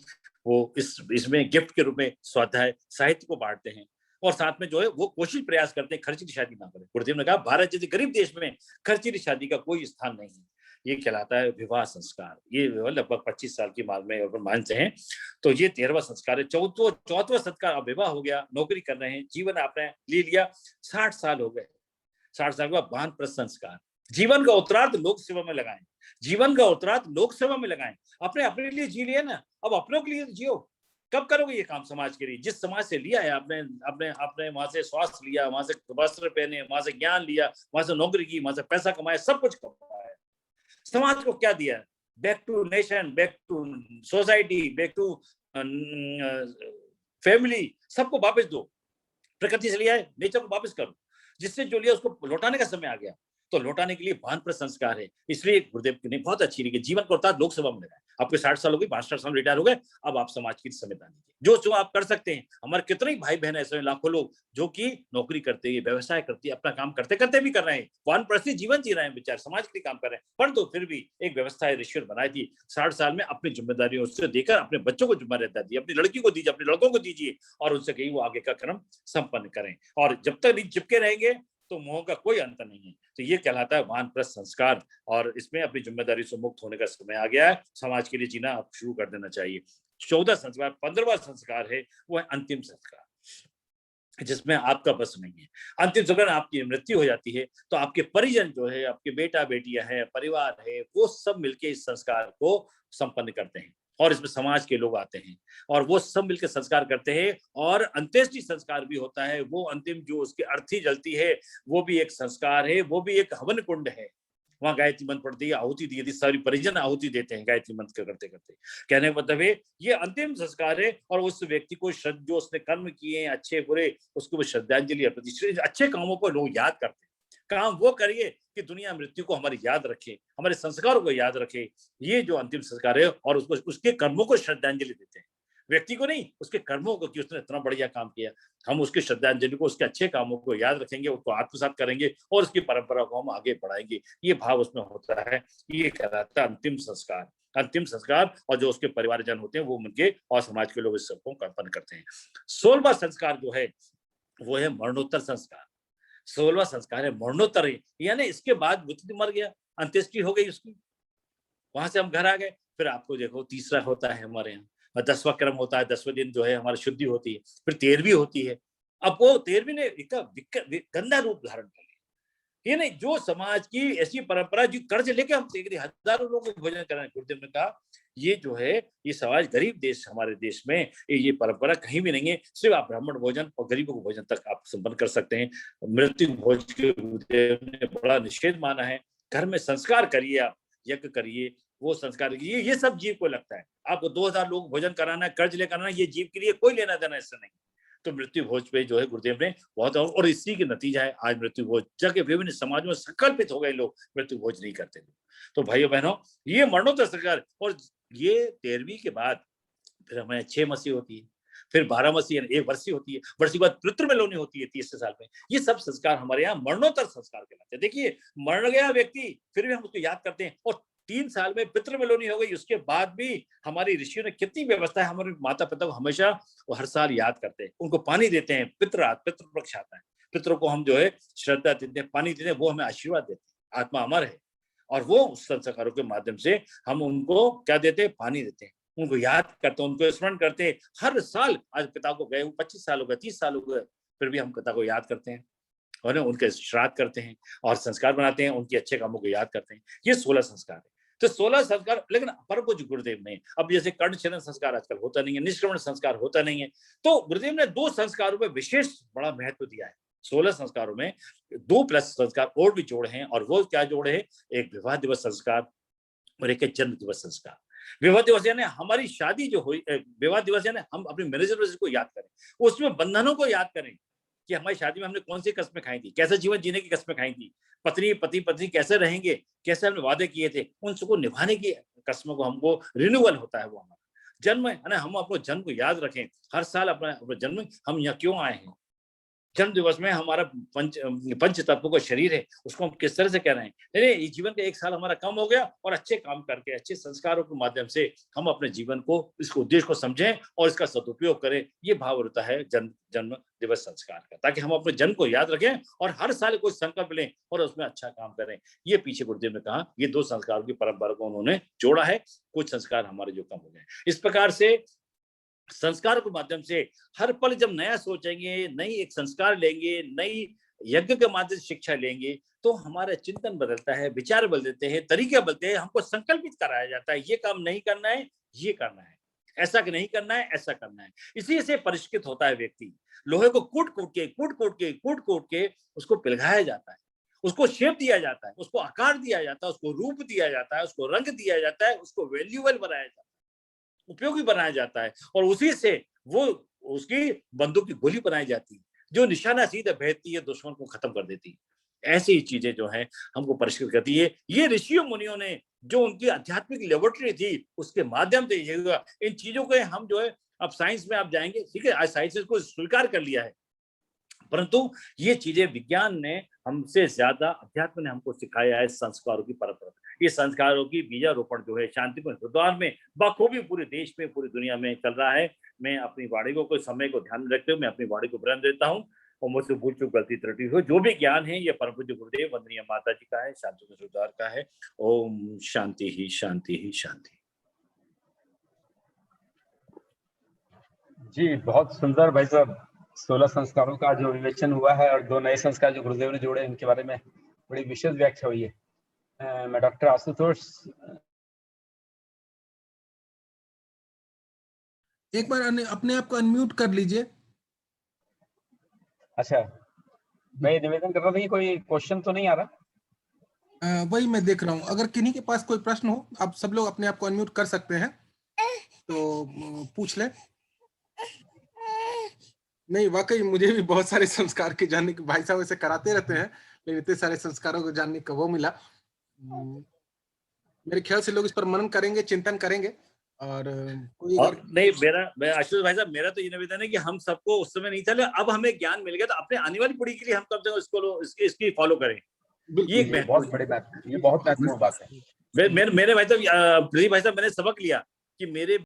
वो इसमें गिफ्ट के रूप में स्वाध्याय साहित्य को बांटते हैं और साथ में जो है वो कोशिश प्रयास करते हैं खर्चीली शादी ना करें। गुरुदेव ने कहा भारत जैसे गरीब देश में खर्चीली शादी का कोई स्थान नहीं है। ये कहलाता है विवाह संस्कार। ये लगभग 25 साल की उम्र में अगर मानते हैं तो ये 13वां संस्कार है। चौथवा संस्कार, अब विवाह हो गया, नौकरी कर रहे हैं, जीवन आपने ले लिया, 60 साल हो गए, 60 साल के बाद वानप्रस्थ संस्कार। जीवन का उत्तरार्ध लोक सेवा में लगाएं, जीवन का उत्तरार्ध लोक सेवा में लगाएं। अपने लिए जी लिए ना, अब अपनों के लिए जियो। कब करोगे ये काम समाज के लिए? जिस समाज से लिया है आपने आपने आपने वहां से स्वास्थ्य लिया, वहां से वस्त्र पहने, वहां से ज्ञान लिया, वहां से नौकरी की, वहां से पैसा कमाया, सब कुछ कमाया है। समाज को क्या दिया? Back to nation, back to society, back to family, सबको वापस दो। प्रकृति से लिया है, नेचर को वापस करो। जिससे जो लिया उसको लौटाने का समय आ गया। तो लौटाने के लिए वानप्रस्थ संस्कार है। इसलिए गुरुदेव ने बहुत अच्छी लिखी, जीवन को अर्थात लोक सेवा में लगाए। आपके 60 साल हो गए, 62 साल रिटायर हो गए, अब आप समाज की जिम्मेदारी लीजिए, जो आप कर सकते हैं। हमारे कितने भाई बहन ऐसे लाखों लोग जो कि नौकरी करते हैं, व्यवसाय करते हैं, अपना काम करते करते भी कर रहे हैं, वानप्रस्थी जीवन जी रहे हैं, बेचारे समाज के लिए काम कर रहे हैं, परंतु फिर भी एक व्यवस्था ईश्वर बनाई थी। 60 साल में अपनी जिम्मेदारियों से देकर अपने बच्चों को जिम्मेदारी दी, अपनी लड़की को दीजिए, अपने लड़कों को दीजिए और उनसे कहीं वो आगे का क्रम संपन्न करें। और जब तक नहीं चिपके रहेंगे तो मोह का कोई अंत नहीं है। तो ये कहलाता है वानप्रस्थ संस्कार। और इसमें अपनी जिम्मेदारी से मुक्त होने का समय आ गया है, समाज के लिए जीना अब शुरू कर देना चाहिए। 14 संस्कार, 15वां संस्कार है वो है अंतिम संस्कार, जिसमें आपका बस नहीं है। अंतिम संस्कार, आपकी मृत्यु हो जाती है तो आपके परिजन जो है, आपके बेटा बेटियां है, परिवार है, वो सब मिलके इस संस्कार को संपन्न करते हैं और इसमें समाज के लोग आते हैं और वो सब मिलकर संस्कार करते हैं। और अंत्येष्टि संस्कार भी होता है, वो अंतिम जो उसकी अर्थी जलती है वो भी एक संस्कार है, वो भी एक हवन कुंड है। वहां गायत्री मंत्र पढ़ती है, आहुति दी थी, सारी परिजन आहुति देते हैं गायत्री मंत्र करते करते। कहने का मतलब है ये अंतिम संस्कार है और उस व्यक्ति को जो उसने कर्म किए अच्छे बुरे, उसको वो श्रद्धांजलि अर्पित। अच्छे कामों को लोग याद करते हैं। काम वो करिए कि दुनिया मृत्यु को हमारी याद रखे, हमारे संस्कारों को याद रखे। ये जो अंतिम संस्कार है और उसको उसके कर्मों को श्रद्धांजलि देते हैं, व्यक्ति को नहीं, उसके कर्मों को कि उसने इतना बढ़िया काम किया। हम उसके श्रद्धांजलि को, उसके अच्छे कामों को याद रखेंगे, उसको आत्मसात करेंगे और उसकी परंपरा को हम आगे बढ़ाएंगे। ये भाव उसमें होता है। ये कहलाता है अंतिम संस्कार। अंतिम संस्कार और जो उसके परिवारजन होते हैं वो उनके और समाज के लोग इस सबको अर्पण करते हैं। 16वां संस्कार जो है वो है मरणोत्तर संस्कार। 16वां संस्कार है मरणोत्तर, यानी इसके बाद व्यक्ति मर गया, अंत्येष्टि हो गई उसकी, वहां से हम घर आ गए। फिर आपको देखो तीसरा होता है हमारे यहाँ 10वां क्रम होता है। 10वें दिन जो है हमारी शुद्धि होती है। फिर 13वीं होती है। अब वो 13वीं ने गंदा रूप धारण कर लिया। ये नहीं, जो समाज की ऐसी परंपरा जो कर्ज लेके हम हजारों लोगों को भोजन कर रहे हैं। गुरुदेव ने कहा ये जो है ये समाज गरीब देश, हमारे देश में ये परंपरा कहीं भी नहीं है। सिर्फ आप ब्राह्मण भोजन और गरीबों को भोजन तक आप संपन्न कर सकते हैं। मृत्यु भोज के गुरुदेव ने बड़ा निषेध माना है। घर में संस्कार करिए, आप यज्ञ करिए, वो संस्कार ये सब जीव को लगता है। आपको 2000 लोग भोजन कराना है, कर्ज लेकर आना, ये जीव के लिए कोई लेना देना इससे नहीं। तो मृत्यु भोज पे जो है गुरुदेव ने बहुत, और इसी की नतीजा है आज मृत्यु भोज जगह विभिन्न समाजों में संकल्पित हो गए, लोग मृत्यु भोज नहीं करते। तो भाइयों बहनों, ये मरणोत्तर संस्कार। और ये 13वीं के बाद फिर हमें 6 मसी होती है, फिर 12 मसी 1 वर्षी होती है, वर्षी के बाद पितृमेलोनी होती है 30 साल में। ये सब संस्कार हमारे यहाँ मरणोत्तर संस्कार कहलाते हैं। देखिए मर गया व्यक्ति, फिर भी हम उसको याद करते हैं। और 3 साल में पितृमेलोनी हो गई, उसके बाद भी हमारी ऋषियों ने कितनी व्यवस्था है। हमारे माता पिता को हमेशा वो हर साल याद करते हैं, उनको पानी देते हैं। पितृपक्ष आता है, पितरों को हम जो है श्रद्धा देते हैं, पानी देते हैं, वो हमें आशीर्वाद देते हैं। आत्मा अमर है और वो उस संस्कारों के माध्यम से हम उनको क्या देते हैं? पानी देते हैं, उनको याद करते हैं, उनको स्मरण करते हैं। हर साल आज पिता को गए 25 साल हो गए, 30 साल हो गए, फिर भी हम पिता को याद करते हैं और उनके श्राद्ध करते हैं और संस्कार बनाते हैं, उनके अच्छे कामों को याद करते हैं। ये 16 संस्कार है। तो 16 संस्कार, लेकिन पर पूज्य गुरुदेव ने अब जैसे कर्ण छेदन संस्कार आजकल होता नहीं है, निष्क्रमण संस्कार होता नहीं है, तो गुरुदेव ने 2 संस्कारों में विशेष बड़ा महत्व दिया है। 16 संस्कारों में 2 प्लस संस्कार और भी जोड़े हैं। और वो क्या जोड़े हैं? एक विवाह दिवस संस्कार और एक जन्म दिवस संस्कार। विवाह दिवस यानी हमारी शादी जो हुई, विवाह दिवस यानी हम अपने मैरिज को याद करें, उसमें बंधनों को याद करें, कि हमारी शादी में हमने कौन सी कस्में खाई थी, कैसे जीवन जीने की कस्में खाई थी, पति कैसे रहेंगे, कैसे हमने वादे किए थे, उन सबको निभाने की कस्मों को हमको रिन्यूअल होता है। वो हमारा जन्म है ना, हम अपने जन्म को याद रखें। हर साल अपना जन्म, हम यहाँ क्यों आए हैं, जन्म दिवस में हमारा पंच तत्व का शरीर है, उसको हम किस तरह से कह रहे हैं। नहीं, जीवन का एक साल हमारा कम हो गया, और अच्छे काम करके, अच्छे संस्कारों के माध्यम से हम अपने जीवन को, इसको उद्देश्य को समझें और इसका सदुपयोग करें। ये भाव होता है जन्म दिवस संस्कार का, ताकि हम अपने जन्म को याद रखें और हर साल कोई संकल्प लें और उसमें अच्छा काम करें। ये पीछे गुरुदेव ने कहा, ये 2 संस्कारों की परंपरा को उन्होंने जोड़ा है। कुछ संस्कार हमारे जो कम हो गए, इस प्रकार से संस्कार के माध्यम से हर पल जब नया सोचेंगे, नई एक संस्कार लेंगे, नई यज्ञ के माध्यम से शिक्षा लेंगे, तो हमारा चिंतन बदलता है, विचार बदलते हैं, तरीके बदलते हैं, हमको संकल्पित कराया जाता है, ये काम नहीं करना है, ये करना है, ऐसा नहीं करना है, ऐसा करना है। इसी से परिष्कृत होता है व्यक्ति। लोहे को कूट के उसको पिघलाया जाता है, उसको शेप दिया जाता है, उसको आकार दिया जाता है, उसको रूप दिया जाता है, उसको रंग दिया जाता है, उसको वैल्यूएबल बनाया जाता है, उपयोगी बनाया जाता है, और उसी से वो उसकी बंदूक की गोली बनाई जाती है, जो निशाना सीधे भेजती है, दुश्मन को खत्म कर देती है। ऐसी चीजें जो है हमको परिष्कृत करती है। ये ऋषियों मुनियों ने जो उनकी आध्यात्मिक लेबोरेटरी थी, उसके माध्यम से इन चीजों को हम जो है, अब साइंस में आप जाएंगे, ठीक है, आज साइंस को स्वीकार कर लिया है, परंतु ये चीजें विज्ञान ने हमसे ज्यादा, अध्यात्म ने हमको सिखाया है संस्कारों की परंपरा। ये संस्कारों की बीजारोपण जो है शांतिपूर्ण हृदय में बखूबी पूरे देश में, पूरी दुनिया में चल रहा है। मैं अपनी वाणी को, समय को ध्यान में रखते हुए मैं अपनी वाणी को विराम देता हूँ, और मुझसे भूल चूक गलती त्रुटि हो, जो भी ज्ञान है ये परम पूज्य गुरुदेव वंदनीय माता जी का है, शांति सुधार का है। ओम शांति ही शांति ही शांति। जी बहुत सुंदर भाई साहब, 16 संस्कारों का जो विवेचन हुआ है और 2 नए संस्कार जो गुरुदेव ने जोड़े, इनके बारे में बड़ी विशेष व्याख्या हुई है। मैं डॉक्टर आशुतोष, एक बार अपने आप को अनम्यूट कर लीजिए। अच्छा, मैं निवेदन कर रहा था कि कोई क्वेश्चन तो नहीं आ रहा। वही मैं देख रहा हूँ, अगर किन्हीं के पास कोई प्रश्न हो, आप सब लोग अपने आप को अनम्यूट कर सकते हैं, तो पूछ ले। नहीं, वाकई मुझे भी बहुत सारे संस्कार के जानने के, भाई साहब ऐसे कराते रहते हैं, लेकिन इतने सारे संस्कारों को जानने का वो मिला। मेरे ख्याल से लोग इस पर मनन करेंगे, चिंतन करेंगे। और कोई नहीं, मेरा आशुतोष भाई साहब, मेरा तो ये निवेदन है कि हम सबको उस समय नहीं चले, अब हमें ज्ञान मिल गया, तो अपने आने वाली पीढ़ी के लिए हम कब तक इसकी फॉलो करें। ये बहुत बड़ी बात, ये बहुत महत्वपूर्ण बात है। मेरे भाई साहब, प्रदीप भाई साहब, मैंने सबक लिया कि मेरे